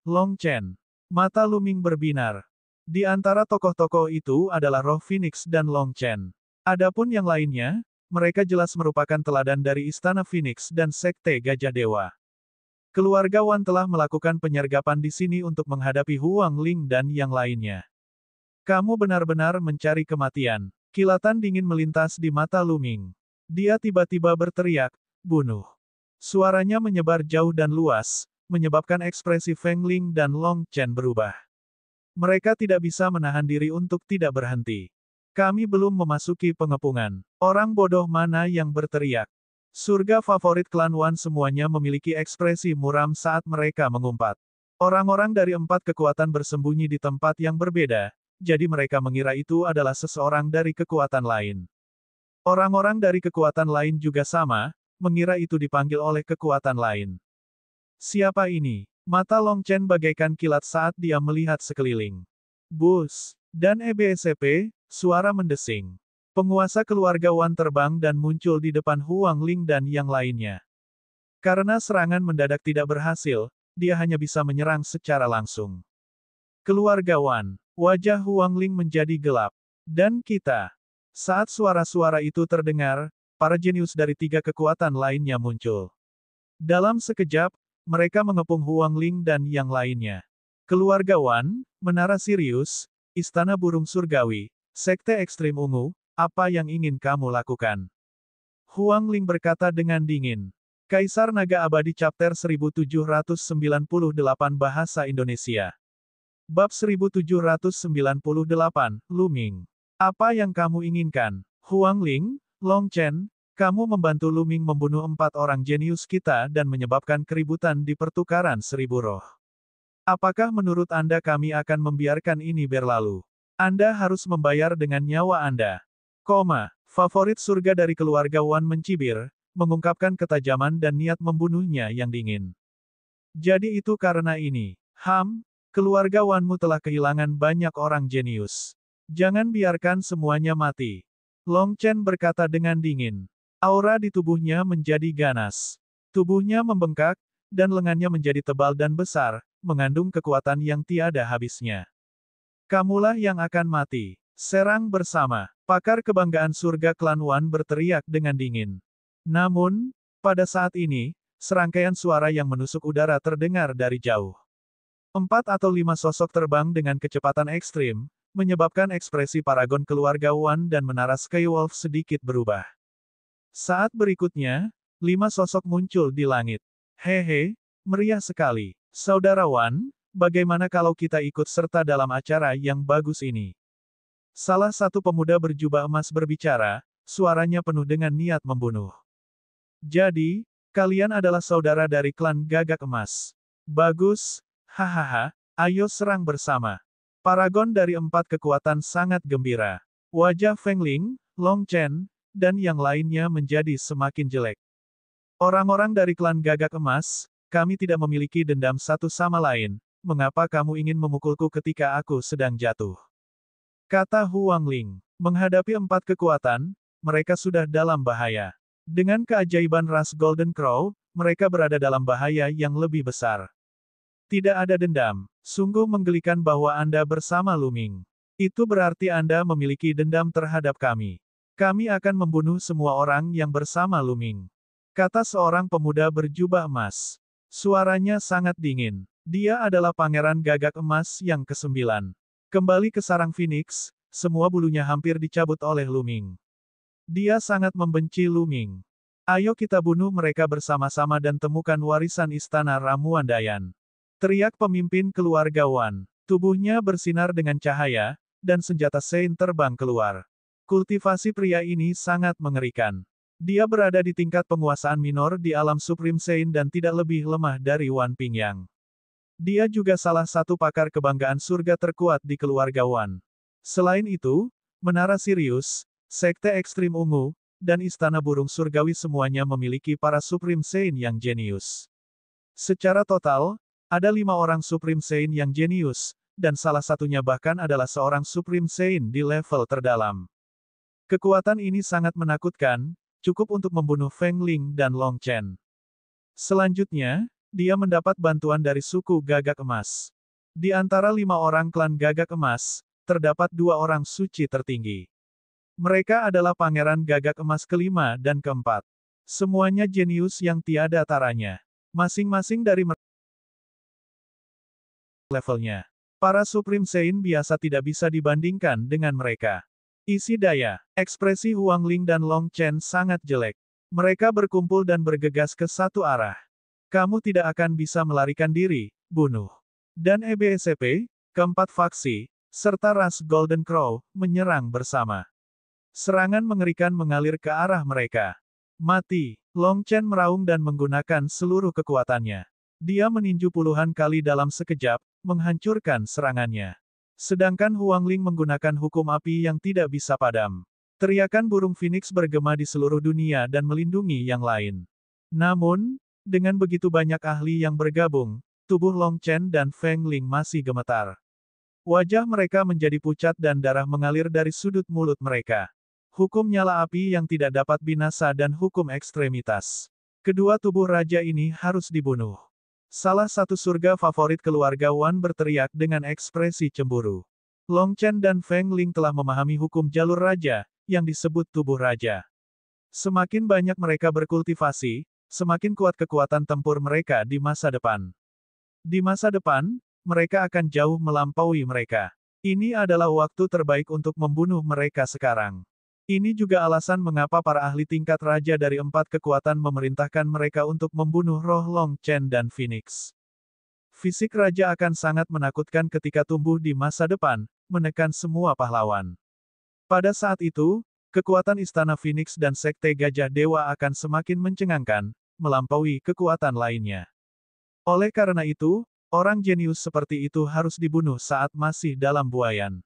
Long Chen. Mata Luming berbinar. Di antara tokoh-tokoh itu adalah Roh Phoenix dan Long Chen. Adapun yang lainnya, mereka jelas merupakan teladan dari Istana Phoenix dan Sekte Gajah Dewa. Keluarga Wan telah melakukan penyergapan di sini untuk menghadapi Huang Ling dan yang lainnya. Kamu benar-benar mencari kematian. Kilatan dingin melintas di mata Luming. Dia tiba-tiba berteriak, bunuh. Suaranya menyebar jauh dan luas, menyebabkan ekspresi Feng Ling dan Long Chen berubah. Mereka tidak bisa menahan diri untuk tidak berhenti. Kami belum memasuki pengepungan. Orang bodoh mana yang berteriak? Surga favorit klan Wan semuanya memiliki ekspresi muram saat mereka mengumpat. Orang-orang dari 4 kekuatan bersembunyi di tempat yang berbeda, jadi mereka mengira itu adalah seseorang dari kekuatan lain. Orang-orang dari kekuatan lain juga sama, mengira itu dipanggil oleh kekuatan lain. Siapa ini? Mata Long Chen bagaikan kilat saat dia melihat sekeliling. Bus. Dan EBSP, suara mendesing. Penguasa keluarga Wan terbang dan muncul di depan Huang Ling dan yang lainnya. Karena serangan mendadak tidak berhasil, dia hanya bisa menyerang secara langsung. Keluarga Wan. Wajah Huang Ling menjadi gelap. Dan kita. Saat suara-suara itu terdengar, para jenius dari 3 kekuatan lainnya muncul. Dalam sekejap, mereka mengepung Huang Ling dan yang lainnya. Keluarga Wan, Menara Sirius, Istana Burung Surgawi, Sekte Ekstrim Ungu, apa yang ingin kamu lakukan? Huang Ling berkata dengan dingin. Kaisar Naga Abadi Chapter 1798 Bahasa Indonesia. Bab 1798, Luming. Apa yang kamu inginkan? Huang Ling, Long Chen, kamu membantu Luming membunuh 4 orang jenius kita dan menyebabkan keributan di pertukaran 1000 roh. Apakah menurut Anda kami akan membiarkan ini berlalu? Anda harus membayar dengan nyawa Anda. Favorit surga dari keluarga Wan mencibir, mengungkapkan ketajaman dan niat membunuhnya yang dingin. Jadi itu karena ini. Keluarga Wanmu telah kehilangan banyak orang jenius. Jangan biarkan semuanya mati. Long Chen berkata dengan dingin. Aura di tubuhnya menjadi ganas. Tubuhnya membengkak, dan lengannya menjadi tebal dan besar, mengandung kekuatan yang tiada habisnya. Kamulah yang akan mati. Serang bersama. Pakar kebanggaan surga klan Wan berteriak dengan dingin. Namun, pada saat ini, serangkaian suara yang menusuk udara terdengar dari jauh. 4 atau 5 sosok terbang dengan kecepatan ekstrim, menyebabkan ekspresi paragon keluarga Wan dan menara Skywolf sedikit berubah. Saat berikutnya, 5 sosok muncul di langit. Hehe, meriah sekali. Saudara Wan, bagaimana kalau kita ikut serta dalam acara yang bagus ini? Salah satu pemuda berjubah emas berbicara, suaranya penuh dengan niat membunuh. Jadi, kalian adalah saudara dari klan Gagak Emas. Bagus, hahaha, ayo serang bersama. Paragon dari 4 kekuatan sangat gembira. Wajah Feng Ling, Long Chen, dan yang lainnya menjadi semakin jelek. Orang-orang dari klan Gagak Emas, kami tidak memiliki dendam satu sama lain, mengapa kamu ingin memukulku ketika aku sedang jatuh? Kata Huang Ling. Menghadapi 4 kekuatan, mereka sudah dalam bahaya. Dengan keajaiban ras Golden Crow, mereka berada dalam bahaya yang lebih besar. Tidak ada dendam. Sungguh menggelikan bahwa Anda bersama Luming. Itu berarti Anda memiliki dendam terhadap kami. Kami akan membunuh semua orang yang bersama Luming. Kata seorang pemuda berjubah emas. Suaranya sangat dingin. Dia adalah Pangeran Gagak Emas yang ke-9. Kembali ke sarang Phoenix, semua bulunya hampir dicabut oleh Luming. Dia sangat membenci Luming. Ayo kita bunuh mereka bersama-sama dan temukan warisan istana Ramuan Dayan. Teriak pemimpin keluarga Wan. Tubuhnya bersinar dengan cahaya, dan senjata Sein terbang keluar. Kultivasi pria ini sangat mengerikan. Dia berada di tingkat penguasaan minor di alam Supreme Sein dan tidak lebih lemah dari Wan Pingyang. Dia juga salah satu pakar kebanggaan surga terkuat di keluarga Wan. Selain itu, Menara Sirius, Sekte Ekstrim Ungu, dan Istana Burung Surgawi semuanya memiliki para Supreme Sein yang jenius. Secara total, ada 5 orang Supreme Sein yang jenius, dan salah satunya bahkan adalah seorang Supreme Sein di level terdalam. Kekuatan ini sangat menakutkan, cukup untuk membunuh Feng Ling dan Long Chen. Selanjutnya, dia mendapat bantuan dari suku Gagak Emas. Di antara 5 orang klan Gagak Emas, terdapat 2 orang suci tertinggi. Mereka adalah Pangeran Gagak Emas ke-5 dan ke-4. Semuanya jenius yang tiada taranya. Masing-masing dari mereka levelnya. Para Supreme Sein biasa tidak bisa dibandingkan dengan mereka. Isi daya. Ekspresi Huang Ling dan Long Chen sangat jelek. Mereka berkumpul dan bergegas ke satu arah. Kamu tidak akan bisa melarikan diri, bunuh. Dan EBSCP, keempat faksi, serta ras Golden Crow, menyerang bersama. Serangan mengerikan mengalir ke arah mereka. Mati. Long Chen meraung dan menggunakan seluruh kekuatannya. Dia meninju puluhan kali dalam sekejap, menghancurkan serangannya. Sedangkan Huang Ling menggunakan hukum api yang tidak bisa padam. Teriakan burung Phoenix bergema di seluruh dunia dan melindungi yang lain. Namun, dengan begitu banyak ahli yang bergabung, tubuh Long Chen dan Feng Ling masih gemetar. Wajah mereka menjadi pucat dan darah mengalir dari sudut mulut mereka. Hukum nyala api yang tidak dapat binasa dan hukum ekstremitas. Kedua tubuh raja ini harus dibunuh. Salah satu surga favorit keluarga Wan berteriak dengan ekspresi cemburu. Long Chen dan Feng Ling telah memahami hukum jalur raja, yang disebut tubuh raja. Semakin banyak mereka berkultivasi, semakin kuat kekuatan tempur mereka di masa depan. Di masa depan, mereka akan jauh melampaui mereka. Ini adalah waktu terbaik untuk membunuh mereka sekarang. Ini juga alasan mengapa para ahli tingkat raja dari 4 kekuatan memerintahkan mereka untuk membunuh roh Long Chen dan Phoenix. Fisik raja akan sangat menakutkan ketika tumbuh di masa depan, menekan semua pahlawan. Pada saat itu, kekuatan Istana Phoenix dan Sekte Gajah Dewa akan semakin mencengangkan, melampaui kekuatan lainnya. Oleh karena itu, orang jenius seperti itu harus dibunuh saat masih dalam buayan.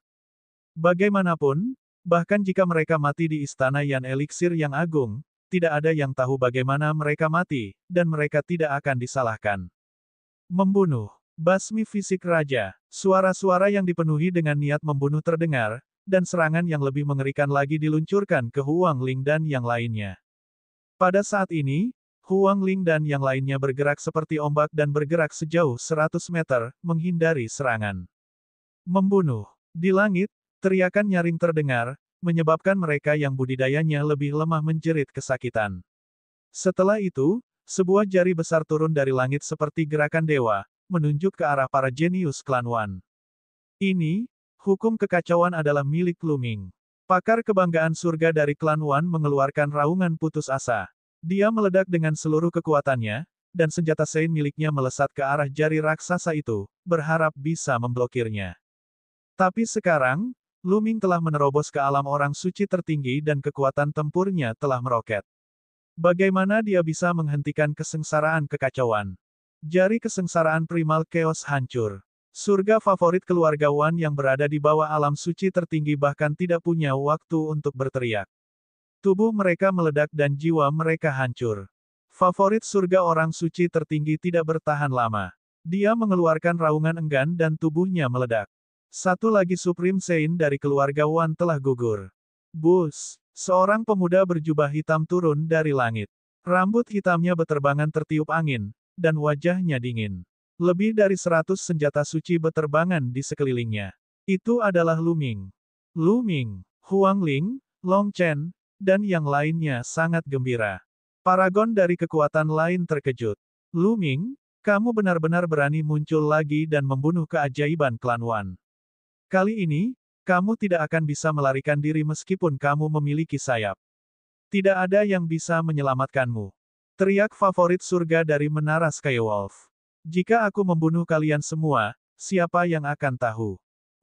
Bagaimanapun, bahkan jika mereka mati di Istana Yan Eliksir yang agung, tidak ada yang tahu bagaimana mereka mati, dan mereka tidak akan disalahkan. Membunuh. Basmi fisik raja. Suara-suara yang dipenuhi dengan niat membunuh terdengar, dan serangan yang lebih mengerikan lagi diluncurkan ke Huang Ling dan yang lainnya. Pada saat ini, Huang Ling dan yang lainnya bergerak seperti ombak dan bergerak sejauh 100 meter, menghindari serangan. Membunuh. Di langit, teriakan nyaring terdengar, menyebabkan mereka yang budidayanya lebih lemah menjerit kesakitan. Setelah itu, sebuah jari besar turun dari langit seperti gerakan dewa, menunjuk ke arah para jenius klan Wan. Ini, hukum kekacauan adalah milik Lu Ming. Pakar kebanggaan surga dari klan Wan mengeluarkan raungan putus asa. Dia meledak dengan seluruh kekuatannya, dan senjata Sein miliknya melesat ke arah jari raksasa itu, berharap bisa memblokirnya. Tapi sekarang, Lu Ming telah menerobos ke alam orang suci tertinggi dan kekuatan tempurnya telah meroket. Bagaimana dia bisa menghentikan kesengsaraan kekacauan? Jari kesengsaraan primal chaos hancur. Surga favorit keluarga Wan yang berada di bawah alam suci tertinggi bahkan tidak punya waktu untuk berteriak. Tubuh mereka meledak dan jiwa mereka hancur. Favorit surga orang suci tertinggi tidak bertahan lama. Dia mengeluarkan raungan enggan dan tubuhnya meledak. Satu lagi Supreme Sein dari keluarga Wan telah gugur. Bus! Seorang pemuda berjubah hitam turun dari langit. Rambut hitamnya beterbangan tertiup angin, dan wajahnya dingin. Lebih dari 100 senjata suci beterbangan di sekelilingnya. Itu adalah Lu Ming. Lu Ming, Huang Ling, Long Chen, dan yang lainnya sangat gembira. Paragon dari kekuatan lain terkejut. Lu Ming, kamu benar-benar berani muncul lagi dan membunuh keajaiban klan Wan. Kali ini, kamu tidak akan bisa melarikan diri meskipun kamu memiliki sayap. Tidak ada yang bisa menyelamatkanmu. Teriak favorit surga dari Menara Skywolf. Jika aku membunuh kalian semua, siapa yang akan tahu?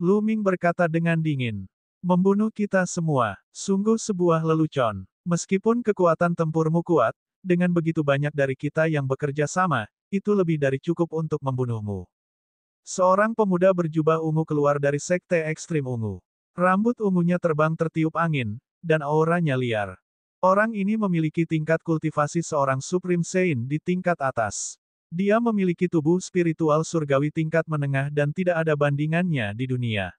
Lu Ming berkata dengan dingin. Membunuh kita semua, sungguh sebuah lelucon. Meskipun kekuatan tempurmu kuat, dengan begitu banyak dari kita yang bekerja sama, itu lebih dari cukup untuk membunuhmu. Seorang pemuda berjubah ungu keluar dari sekte ekstrim ungu. Rambut ungunya terbang tertiup angin, dan auranya liar. Orang ini memiliki tingkat kultivasi seorang Supreme Sein di tingkat atas. Dia memiliki tubuh spiritual surgawi tingkat menengah dan tidak ada bandingannya di dunia.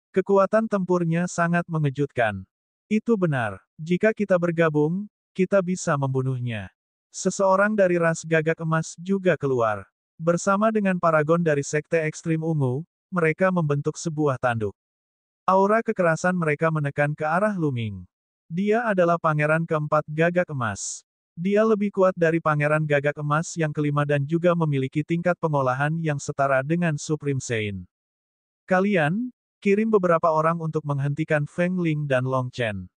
Kekuatan tempurnya sangat mengejutkan. Itu benar. Jika kita bergabung, kita bisa membunuhnya. Seseorang dari ras gagak emas juga keluar. Bersama dengan paragon dari sekte ekstrim ungu, mereka membentuk sebuah tanduk. Aura kekerasan mereka menekan ke arah Lu Ming. Dia adalah pangeran keempat gagak emas. Dia lebih kuat dari pangeran gagak emas yang kelima dan juga memiliki tingkat pengolahan yang setara dengan Supreme Sein. Kalian, kirim beberapa orang untuk menghentikan Feng Ling dan Long Chen.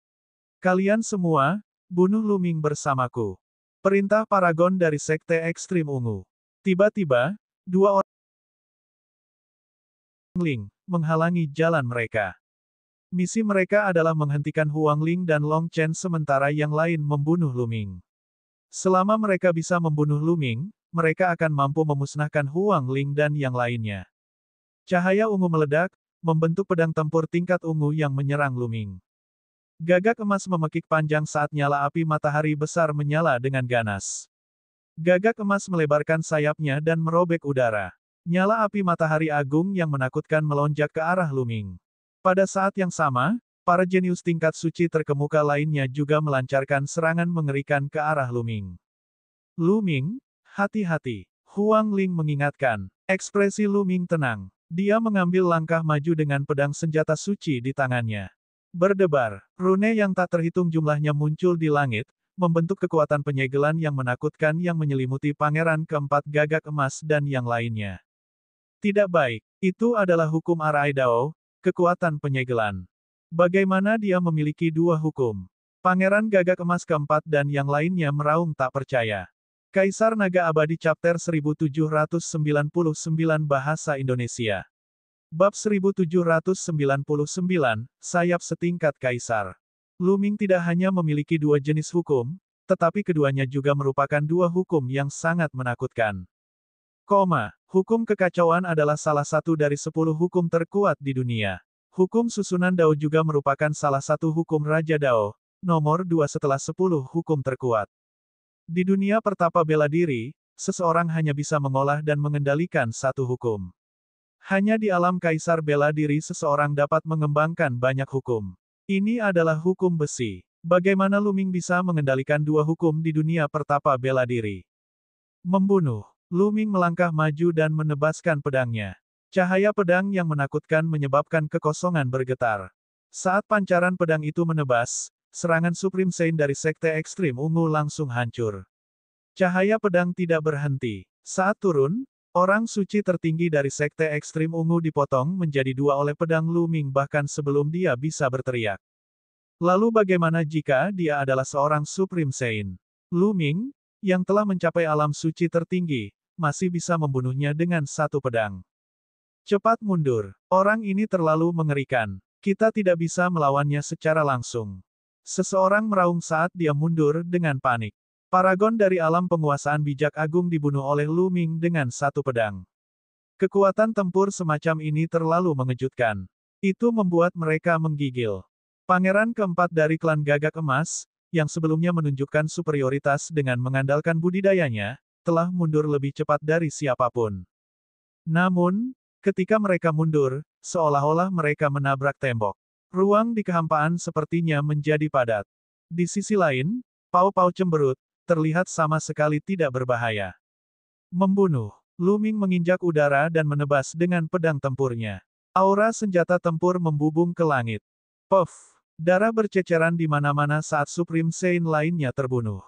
Kalian semua, bunuh Lu Ming bersamaku. Perintah paragon dari sekte ekstrim ungu. Tiba-tiba, dua orang Ling menghalangi jalan mereka. Misi mereka adalah menghentikan Huang Ling dan Long Chen sementara yang lain membunuh Lu Ming. Selama mereka bisa membunuh Lu Ming, mereka akan mampu memusnahkan Huang Ling dan yang lainnya. Cahaya ungu meledak, membentuk pedang tempur tingkat ungu yang menyerang Lu Ming. Gagak emas memekik panjang saat nyala api matahari besar menyala dengan ganas. Gagak emas melebarkan sayapnya dan merobek udara. Nyala api matahari agung yang menakutkan melonjak ke arah Lu Ming. Pada saat yang sama, para jenius tingkat suci terkemuka lainnya juga melancarkan serangan mengerikan ke arah Lu Ming. Lu Ming, hati-hati. Huang Ling mengingatkan. Ekspresi Lu Ming tenang. Dia mengambil langkah maju dengan pedang senjata suci di tangannya. Berdebar, rune yang tak terhitung jumlahnya muncul di langit, membentuk kekuatan penyegelan yang menakutkan yang menyelimuti pangeran keempat gagak emas dan yang lainnya. Tidak baik. Itu adalah hukum Araidao, kekuatan penyegelan. Bagaimana dia memiliki dua hukum? Pangeran Gagak Emas keempat dan yang lainnya meraung tak percaya. Kaisar Naga Abadi Chapter 1799 Bahasa Indonesia. Bab 1799, Sayap Setingkat Kaisar. Lu Ming tidak hanya memiliki dua jenis hukum, tetapi keduanya juga merupakan dua hukum yang sangat menakutkan. Hukum kekacauan adalah salah satu dari 10 hukum terkuat di dunia. Hukum susunan Dao juga merupakan salah satu hukum Raja Dao, nomor 2 setelah 10 hukum terkuat. Di dunia pertapa bela diri, seseorang hanya bisa mengolah dan mengendalikan satu hukum. Hanya di alam kaisar bela diri seseorang dapat mengembangkan banyak hukum. Ini adalah hukum besi. Bagaimana Lu Ming bisa mengendalikan dua hukum di dunia pertapa bela diri? Membunuh. Lu Ming melangkah maju dan menebaskan pedangnya. Cahaya pedang yang menakutkan menyebabkan kekosongan bergetar. Saat pancaran pedang itu menebas, serangan Supreme Saint dari Sekte Ekstrim Ungu langsung hancur. Cahaya pedang tidak berhenti. Saat turun, orang suci tertinggi dari Sekte Ekstrim Ungu dipotong menjadi dua oleh pedang Lu Ming bahkan sebelum dia bisa berteriak. Lalu bagaimana jika dia adalah seorang Supreme Saint? Lu Ming, yang telah mencapai alam suci tertinggi, masih bisa membunuhnya dengan satu pedang. Cepat mundur. Orang ini terlalu mengerikan. Kita tidak bisa melawannya secara langsung. Seseorang meraung saat dia mundur dengan panik. Paragon dari alam penguasaan bijak agung dibunuh oleh Lu Ming dengan satu pedang. Kekuatan tempur semacam ini terlalu mengejutkan. Itu membuat mereka menggigil. Pangeran keempat dari klan Gagak Emas, yang sebelumnya menunjukkan superioritas dengan mengandalkan budidayanya, telah mundur lebih cepat dari siapapun. Namun, ketika mereka mundur, seolah-olah mereka menabrak tembok. Ruang di kehampaan sepertinya menjadi padat. Di sisi lain, Pau-Pau cemberut, terlihat sama sekali tidak berbahaya. Membunuh. Lu Ming menginjak udara dan menebas dengan pedang tempurnya. Aura senjata tempur membubung ke langit. Puff! Darah berceceran di mana-mana saat Supreme Saint lainnya terbunuh.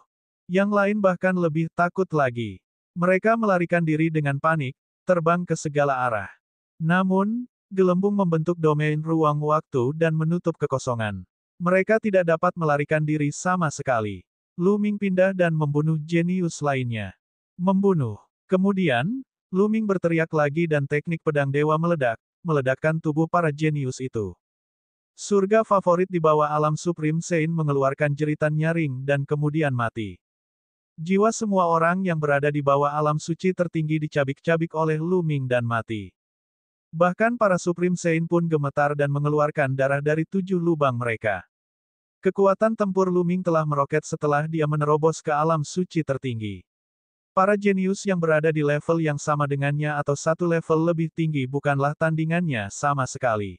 Yang lain bahkan lebih takut lagi. Mereka melarikan diri dengan panik, terbang ke segala arah. Namun, gelembung membentuk domain ruang waktu dan menutup kekosongan. Mereka tidak dapat melarikan diri sama sekali. Lu Ming pindah dan membunuh jenius lainnya. Membunuh. Kemudian, Lu Ming berteriak lagi dan teknik pedang dewa meledak, meledakkan tubuh para jenius itu. Surga favorit di bawah alam Supreme Saint mengeluarkan jeritan nyaring dan kemudian mati. Jiwa semua orang yang berada di bawah alam suci tertinggi dicabik-cabik oleh Lu Ming dan mati. Bahkan para Supreme Saint pun gemetar dan mengeluarkan darah dari 7 lubang mereka. Kekuatan tempur Lu Ming telah meroket setelah dia menerobos ke alam suci tertinggi. Para jenius yang berada di level yang sama dengannya atau satu level lebih tinggi bukanlah tandingannya sama sekali.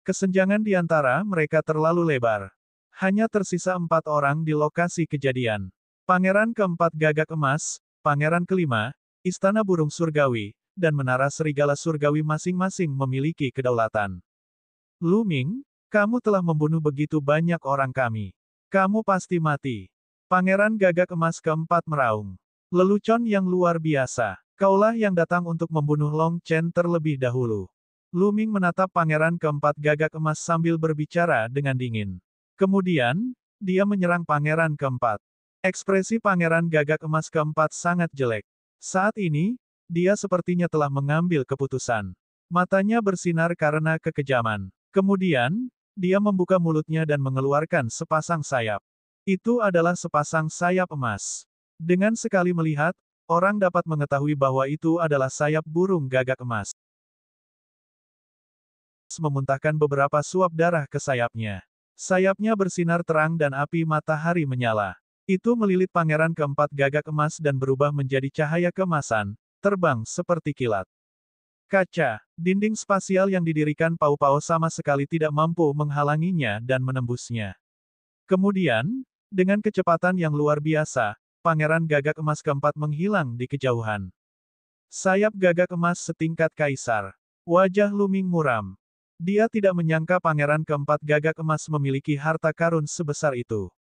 Kesenjangan di antara mereka terlalu lebar. Hanya tersisa 4 orang di lokasi kejadian. Pangeran keempat Gagak Emas, Pangeran kelima, Istana Burung Surgawi, dan Menara Serigala Surgawi masing-masing memiliki kedaulatan. Lu Ming, kamu telah membunuh begitu banyak orang kami. Kamu pasti mati. Pangeran Gagak Emas keempat meraung. Lelucon yang luar biasa. Kaulah yang datang untuk membunuh Long Chen terlebih dahulu. Lu Ming menatap Pangeran keempat Gagak Emas sambil berbicara dengan dingin. Kemudian, dia menyerang Pangeran keempat. Ekspresi Pangeran Gagak Emas keempat sangat jelek. Saat ini, dia sepertinya telah mengambil keputusan. Matanya bersinar karena kekejaman. Kemudian, dia membuka mulutnya dan mengeluarkan sepasang sayap. Itu adalah sepasang sayap emas. Dengan sekali melihat, orang dapat mengetahui bahwa itu adalah sayap burung gagak emas. Memuntahkan beberapa suap darah ke sayapnya. Sayapnya bersinar terang dan api matahari menyala. Itu melilit Pangeran keempat Gagak Emas dan berubah menjadi cahaya keemasan, terbang seperti kilat. Kaca, dinding spasial yang didirikan Pau-Pau sama sekali tidak mampu menghalanginya dan menembusnya. Kemudian, dengan kecepatan yang luar biasa, Pangeran Gagak Emas keempat menghilang di kejauhan. Sayap Gagak Emas setingkat kaisar. Wajah Lu Ming muram. Dia tidak menyangka Pangeran keempat Gagak Emas memiliki harta karun sebesar itu.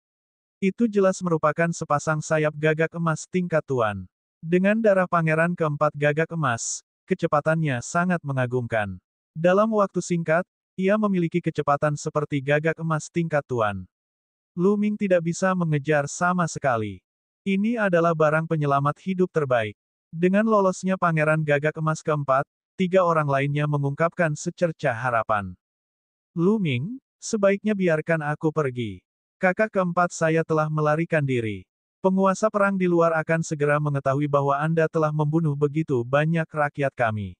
Itu jelas merupakan sepasang sayap gagak emas tingkat tuan. Dengan darah Pangeran keempat Gagak Emas, kecepatannya sangat mengagumkan. Dalam waktu singkat, ia memiliki kecepatan seperti gagak emas tingkat tuan. Lu Ming tidak bisa mengejar sama sekali. Ini adalah barang penyelamat hidup terbaik. Dengan lolosnya Pangeran Gagak Emas keempat, 3 orang lainnya mengungkapkan secercah harapan. Lu Ming, sebaiknya biarkan aku pergi. Kakak keempat saya telah melarikan diri. Penguasa perang di luar akan segera mengetahui bahwa Anda telah membunuh begitu banyak rakyat kami.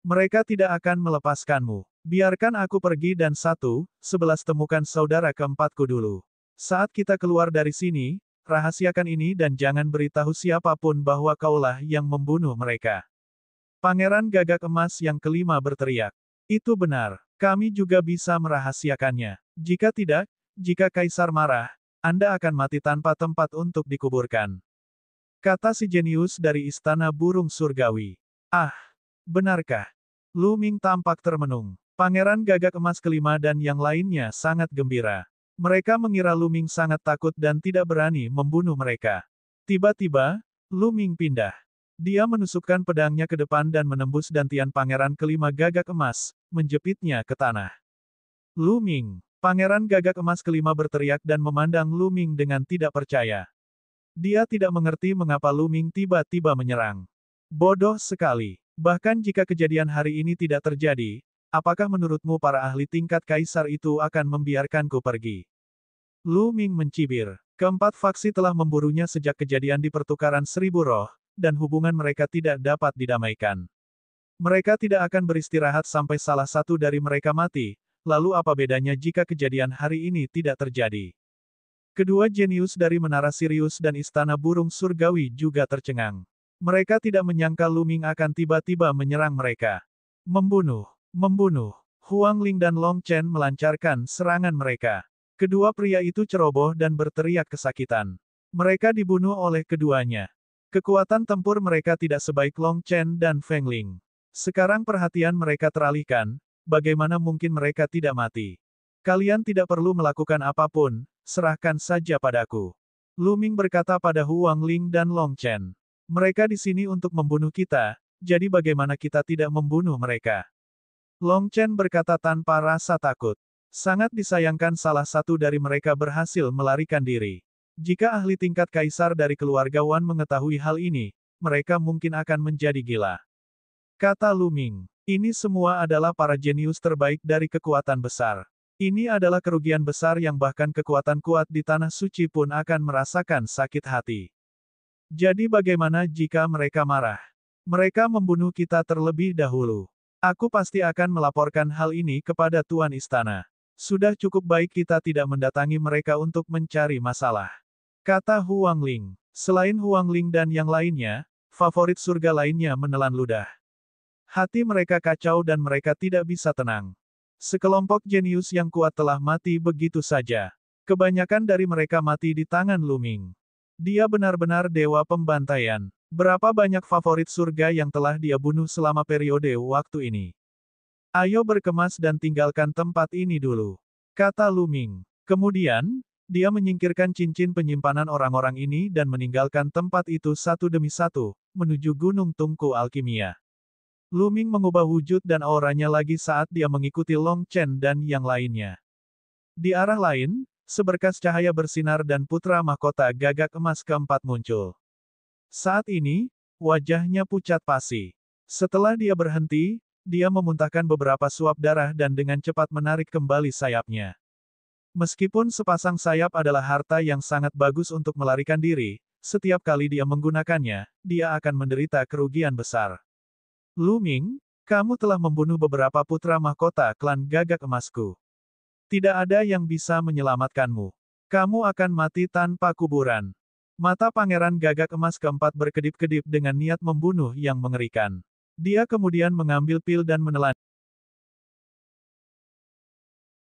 Mereka tidak akan melepaskanmu. Biarkan aku pergi dan 11 temukan saudara keempatku dulu. Saat kita keluar dari sini, rahasiakan ini dan jangan beritahu siapapun bahwa kaulah yang membunuh mereka. Pangeran Gagak Emas yang kelima berteriak. Itu benar. Kami juga bisa merahasiakannya. Jika tidak, jika Kaisar marah, Anda akan mati tanpa tempat untuk dikuburkan. Kata si jenius dari Istana Burung Surgawi. Ah, benarkah? Lu Ming tampak termenung. Pangeran Gagak Emas kelima dan yang lainnya sangat gembira. Mereka mengira Lu Ming sangat takut dan tidak berani membunuh mereka. Tiba-tiba, Lu Ming pindah. Dia menusukkan pedangnya ke depan dan menembus dantian Pangeran kelima Gagak Emas, menjepitnya ke tanah. Lu Ming. Pangeran Gagak Emas kelima berteriak dan memandang Lu Ming dengan tidak percaya. Dia tidak mengerti mengapa Lu Ming tiba-tiba menyerang. Bodoh sekali. Bahkan jika kejadian hari ini tidak terjadi, apakah menurutmu para ahli tingkat kaisar itu akan membiarkanku pergi? Lu Ming mencibir. Keempat faksi telah memburunya sejak kejadian di pertukaran 1000 roh, dan hubungan mereka tidak dapat didamaikan. Mereka tidak akan beristirahat sampai salah satu dari mereka mati, lalu apa bedanya jika kejadian hari ini tidak terjadi? Kedua jenius dari Menara Sirius dan Istana Burung Surgawi juga tercengang. Mereka tidak menyangka Lu Ming akan tiba-tiba menyerang mereka. Membunuh. Huang Ling dan Long Chen melancarkan serangan mereka. Kedua pria itu ceroboh dan berteriak kesakitan. Mereka dibunuh oleh keduanya. Kekuatan tempur mereka tidak sebaik Long Chen dan Feng Ling. Sekarang perhatian mereka teralihkan, bagaimana mungkin mereka tidak mati? Kalian tidak perlu melakukan apapun, serahkan saja padaku. Lu Ming berkata pada Huang Ling dan Long Chen. Mereka di sini untuk membunuh kita, jadi bagaimana kita tidak membunuh mereka? Long Chen berkata tanpa rasa takut. Sangat disayangkan salah satu dari mereka berhasil melarikan diri. Jika ahli tingkat kaisar dari keluarga Wan mengetahui hal ini, mereka mungkin akan menjadi gila. Kata Lu Ming, ini semua adalah para jenius terbaik dari kekuatan besar. Ini adalah kerugian besar yang bahkan kekuatan kuat di tanah suci pun akan merasakan sakit hati. Jadi bagaimana jika mereka marah? Mereka membunuh kita terlebih dahulu. Aku pasti akan melaporkan hal ini kepada Tuan Istana. Sudah cukup baik kita tidak mendatangi mereka untuk mencari masalah. Kata Huang Ling. Selain Huang Ling dan yang lainnya, favorit surga lainnya menelan ludah. Hati mereka kacau dan mereka tidak bisa tenang. Sekelompok jenius yang kuat telah mati begitu saja. Kebanyakan dari mereka mati di tangan Lu Ming. Dia benar-benar dewa pembantaian. Berapa banyak favorit surga yang telah dia bunuh selama periode waktu ini? Ayo berkemas dan tinggalkan tempat ini dulu. Kata Lu Ming. Kemudian, dia menyingkirkan cincin penyimpanan orang-orang ini dan meninggalkan tempat itu satu demi satu, menuju Gunung Tungku Alkimia. Lu Ming mengubah wujud dan auranya lagi saat dia mengikuti Long Chen dan yang lainnya. Di arah lain, seberkas cahaya bersinar dan putra mahkota Gagak Emas keempat muncul. Saat ini, wajahnya pucat pasi. Setelah dia berhenti, dia memuntahkan beberapa suap darah dan dengan cepat menarik kembali sayapnya. Meskipun sepasang sayap adalah harta yang sangat bagus untuk melarikan diri, setiap kali dia menggunakannya, dia akan menderita kerugian besar. Lu Ming, kamu telah membunuh beberapa putra mahkota klan Gagak Emasku. Tidak ada yang bisa menyelamatkanmu. Kamu akan mati tanpa kuburan. Mata Pangeran Gagak Emas keempat berkedip-kedip dengan niat membunuh yang mengerikan. Dia kemudian mengambil pil dan menelan.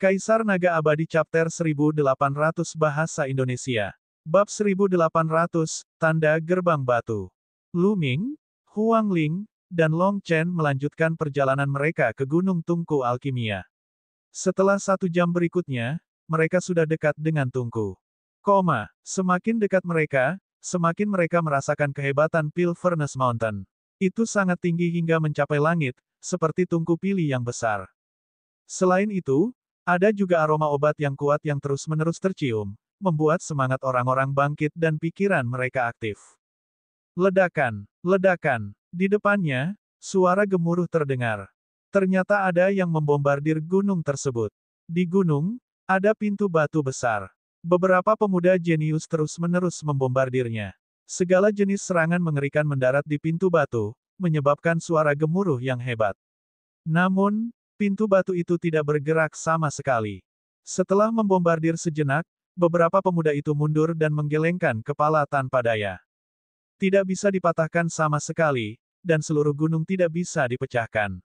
Kaisar Naga Abadi Chapter 1800 Bahasa Indonesia. Bab 1800, Tanda Gerbang Batu. Lu Ming, Huang Ling, dan Long Chen melanjutkan perjalanan mereka ke Gunung Tungku Alkimia. Setelah 1 jam berikutnya, mereka sudah dekat dengan Tungku. Semakin dekat mereka, semakin mereka merasakan kehebatan Pil Furnace Mountain. Itu sangat tinggi hingga mencapai langit, seperti tungku pili yang besar. Selain itu, ada juga aroma obat yang kuat yang terus-menerus tercium, membuat semangat orang-orang bangkit dan pikiran mereka aktif. Ledakan, ledakan. Di depannya, suara gemuruh terdengar. Ternyata ada yang membombardir gunung tersebut. Di gunung, ada pintu batu besar. Beberapa pemuda jenius terus-menerus membombardirnya. Segala jenis serangan mengerikan mendarat di pintu batu, menyebabkan suara gemuruh yang hebat. Namun, pintu batu itu tidak bergerak sama sekali. Setelah membombardir sejenak, beberapa pemuda itu mundur dan menggelengkan kepala tanpa daya. Tidak bisa dipatahkan sama sekali, dan seluruh gunung tidak bisa dipecahkan.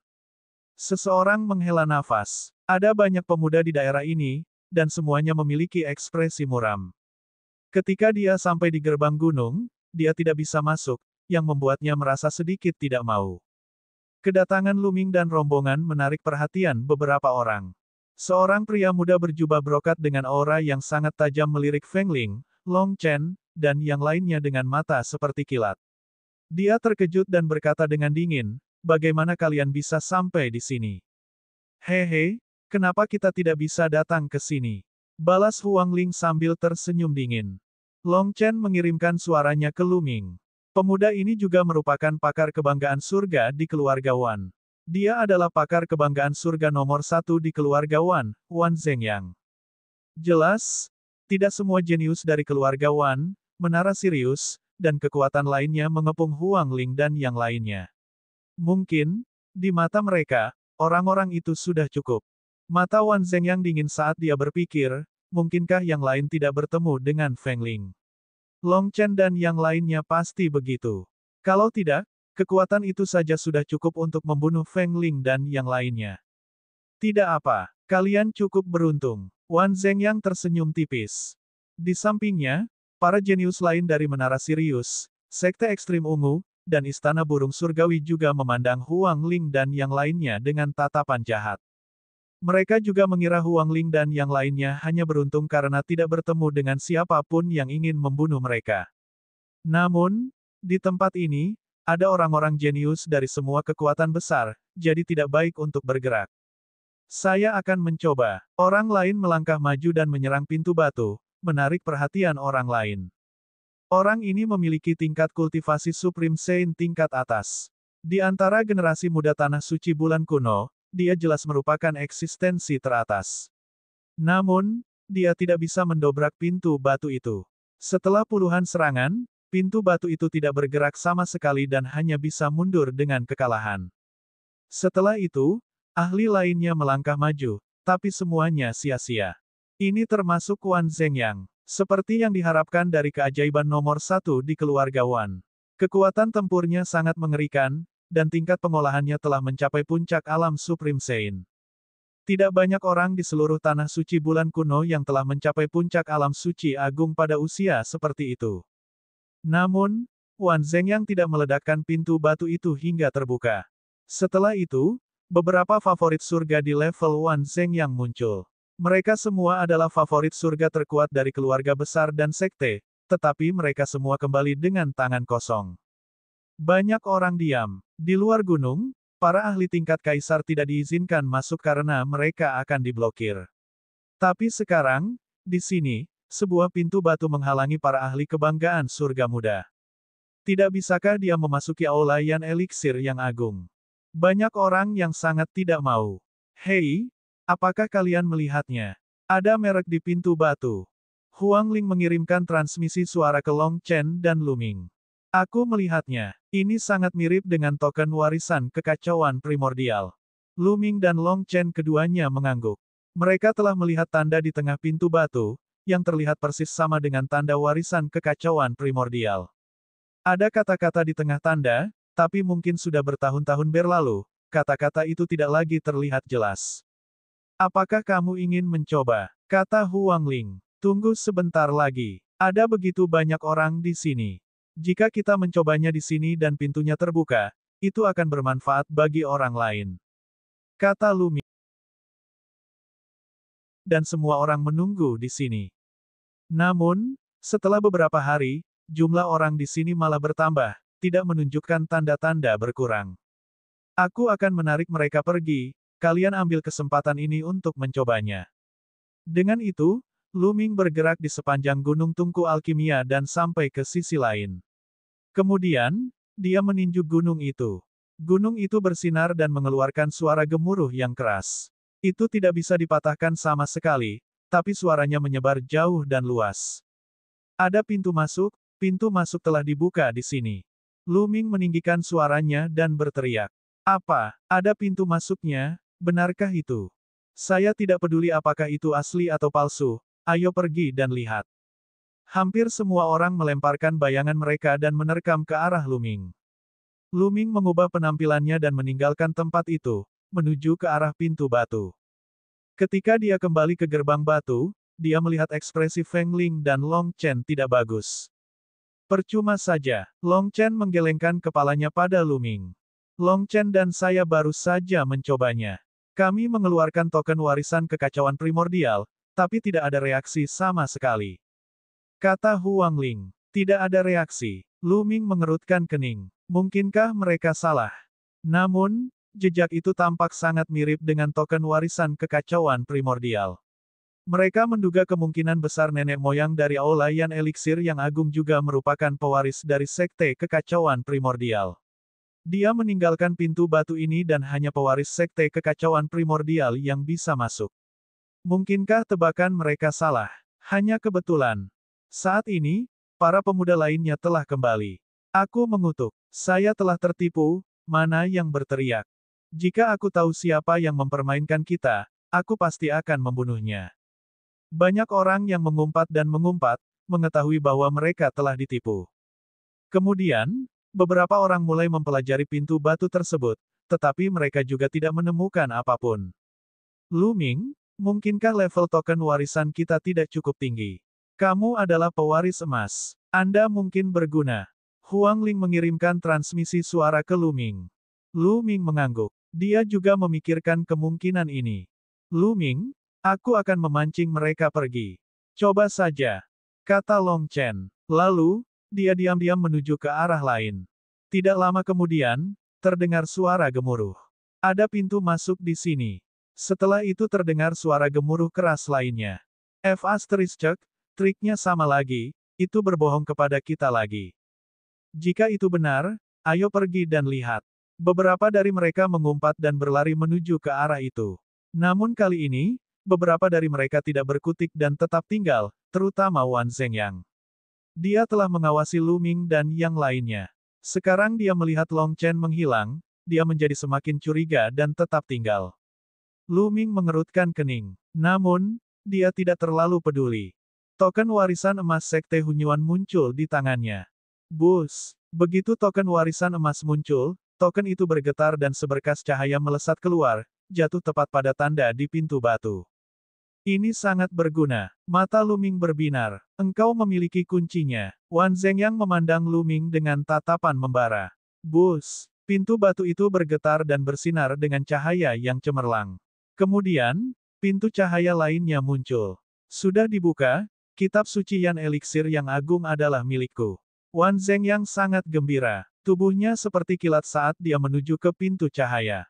Seseorang menghela nafas. Ada banyak pemuda di daerah ini, dan semuanya memiliki ekspresi muram. Ketika dia sampai di gerbang gunung, dia tidak bisa masuk, yang membuatnya merasa sedikit tidak mau. Kedatangan Luming dan rombongan menarik perhatian beberapa orang. Seorang pria muda berjubah brokat dengan aura yang sangat tajam melirik Feng Ling, Long Chen, dan yang lainnya dengan mata seperti kilat. Dia terkejut dan berkata dengan dingin, "Bagaimana kalian bisa sampai di sini? Hehe, kenapa kita tidak bisa datang ke sini?" Balas Huang Ling sambil tersenyum dingin. Long Chen mengirimkan suaranya ke Luming. Pemuda ini juga merupakan pakar kebanggaan surga di keluarga Wan. Dia adalah pakar kebanggaan surga nomor 1 di keluarga Wan, Wan Zhengyang. Jelas, tidak semua jenius dari keluarga Wan, Menara Sirius, dan kekuatan lainnya mengepung Huang Ling dan yang lainnya. Mungkin, di mata mereka, orang-orang itu sudah cukup. Mata Wan Zhengyang dingin saat dia berpikir, mungkinkah yang lain tidak bertemu dengan Feng Ling? Long Chen dan yang lainnya pasti begitu. Kalau tidak, kekuatan itu saja sudah cukup untuk membunuh Feng Ling dan yang lainnya. Tidak apa, kalian cukup beruntung. Wan Zhengyang tersenyum tipis. Di sampingnya, para jenius lain dari Menara Sirius, Sekte Ekstrim Ungu, dan Istana Burung Surgawi juga memandang Huang Ling dan yang lainnya dengan tatapan jahat. Mereka juga mengira Huang Ling dan yang lainnya hanya beruntung karena tidak bertemu dengan siapapun yang ingin membunuh mereka. Namun, di tempat ini, ada orang-orang jenius dari semua kekuatan besar, jadi tidak baik untuk bergerak. Saya akan mencoba. Orang lain melangkah maju dan menyerang pintu batu, menarik perhatian orang lain. Orang ini memiliki tingkat kultivasi Supreme Saint tingkat atas. Di antara generasi muda Tanah Suci Bulan Kuno, dia jelas merupakan eksistensi teratas. Namun, dia tidak bisa mendobrak pintu batu itu. Setelah puluhan serangan, pintu batu itu tidak bergerak sama sekali dan hanya bisa mundur dengan kekalahan. Setelah itu, ahli lainnya melangkah maju, tapi semuanya sia-sia. Ini termasuk Wan Zhengyang. Seperti yang diharapkan dari keajaiban nomor 1 di keluarga Wan. Kekuatan tempurnya sangat mengerikan, dan tingkat pengolahannya telah mencapai puncak alam Supreme Saint. Tidak banyak orang di seluruh Tanah Suci Bulan Kuno yang telah mencapai puncak alam suci agung pada usia seperti itu. Namun, Wan Zhengyang tidak meledakkan pintu batu itu hingga terbuka. Setelah itu, beberapa favorit surga di level Wan Zhengyang muncul. Mereka semua adalah favorit surga terkuat dari keluarga besar dan sekte, tetapi mereka semua kembali dengan tangan kosong. Banyak orang diam. Di luar gunung, para ahli tingkat kaisar tidak diizinkan masuk karena mereka akan diblokir. Tapi sekarang, di sini, sebuah pintu batu menghalangi para ahli kebanggaan surga muda. Tidak bisakah dia memasuki aula Yan Eliksir yang agung? Banyak orang yang sangat tidak mau. Hei, apakah kalian melihatnya? Ada merek di pintu batu. Huang Ling mengirimkan transmisi suara ke Long Chen dan Luming. Aku melihatnya. Ini sangat mirip dengan token warisan kekacauan primordial. Luming dan Long Chen keduanya mengangguk. Mereka telah melihat tanda di tengah pintu batu, yang terlihat persis sama dengan tanda warisan kekacauan primordial. Ada kata-kata di tengah tanda, tapi mungkin sudah bertahun-tahun berlalu, kata-kata itu tidak lagi terlihat jelas. Apakah kamu ingin mencoba? Kata Huang Ling. Tunggu sebentar lagi. Ada begitu banyak orang di sini. Jika kita mencobanya di sini dan pintunya terbuka, itu akan bermanfaat bagi orang lain. Kata Luming. Dan semua orang menunggu di sini. Namun, setelah beberapa hari, jumlah orang di sini malah bertambah, tidak menunjukkan tanda-tanda berkurang. Aku akan menarik mereka pergi, kalian ambil kesempatan ini untuk mencobanya. Dengan itu, Lu Ming bergerak di sepanjang gunung tungku alkimia dan sampai ke sisi lain. Kemudian, dia meninju gunung itu. Gunung itu bersinar dan mengeluarkan suara gemuruh yang keras. Itu tidak bisa dipatahkan sama sekali, tapi suaranya menyebar jauh dan luas. Ada pintu masuk telah dibuka di sini. Lu Ming meninggikan suaranya dan berteriak. Apa? Ada pintu masuknya? Benarkah itu? Saya tidak peduli apakah itu asli atau palsu, ayo pergi dan lihat. Hampir semua orang melemparkan bayangan mereka dan menerkam ke arah Lu Ming. Lu Ming mengubah penampilannya dan meninggalkan tempat itu, menuju ke arah pintu batu. Ketika dia kembali ke gerbang batu, dia melihat ekspresi Feng Ling dan Long Chen tidak bagus. Percuma saja, Long Chen menggelengkan kepalanya pada Lu Ming. Long Chen dan saya baru saja mencobanya. Kami mengeluarkan token warisan kekacauan primordial, tapi tidak ada reaksi sama sekali. Kata Huang Ling. Tidak ada reaksi. Lu Ming mengerutkan kening. Mungkinkah mereka salah? Namun, jejak itu tampak sangat mirip dengan token warisan kekacauan primordial. Mereka menduga kemungkinan besar nenek moyang dari Aulayan Eliksir yang agung juga merupakan pewaris dari Sekte Kekacauan Primordial. Dia meninggalkan pintu batu ini dan hanya pewaris Sekte Kekacauan Primordial yang bisa masuk. Mungkinkah tebakan mereka salah? Hanya kebetulan. Saat ini, para pemuda lainnya telah kembali. Aku mengutuk. Saya telah tertipu, mana yang berteriak. Jika aku tahu siapa yang mempermainkan kita, aku pasti akan membunuhnya. Banyak orang yang mengumpat dan mengumpat, mengetahui bahwa mereka telah ditipu. Kemudian, beberapa orang mulai mempelajari pintu batu tersebut, tetapi mereka juga tidak menemukan apapun. Lu Ming, mungkinkah level token warisan kita tidak cukup tinggi? Kamu adalah pewaris emas. Anda mungkin berguna. Huang Ling mengirimkan transmisi suara ke Lu Ming. Lu Ming mengangguk. Dia juga memikirkan kemungkinan ini. Lu Ming, aku akan memancing mereka pergi. Coba saja. Kata Long Chen. Lalu, dia diam-diam menuju ke arah lain. Tidak lama kemudian, terdengar suara gemuruh. Ada pintu masuk di sini. Setelah itu terdengar suara gemuruh keras lainnya. Triknya sama lagi, itu berbohong kepada kita lagi. Jika itu benar, ayo pergi dan lihat. Beberapa dari mereka mengumpat dan berlari menuju ke arah itu. Namun kali ini, beberapa dari mereka tidak berkutik dan tetap tinggal, terutama Wan Zhengyang. Dia telah mengawasi Lu Ming dan yang lainnya. Sekarang dia melihat Long Chen menghilang, dia menjadi semakin curiga dan tetap tinggal. Lu Ming mengerutkan kening. Namun, dia tidak terlalu peduli. Token warisan emas Sekte Hunyuan muncul di tangannya. Bus. Begitu token warisan emas muncul, token itu bergetar dan seberkas cahaya melesat keluar, jatuh tepat pada tanda di pintu batu. Ini sangat berguna. Mata Lu Ming berbinar. Engkau memiliki kuncinya. Wan Zhengyang memandang Lu Ming dengan tatapan membara. Bus. Pintu batu itu bergetar dan bersinar dengan cahaya yang cemerlang. Kemudian, pintu cahaya lainnya muncul. Sudah dibuka, kitab suci Yan Eliksir yang agung adalah milikku. Wan Zhengyang sangat gembira. Tubuhnya seperti kilat saat dia menuju ke pintu cahaya.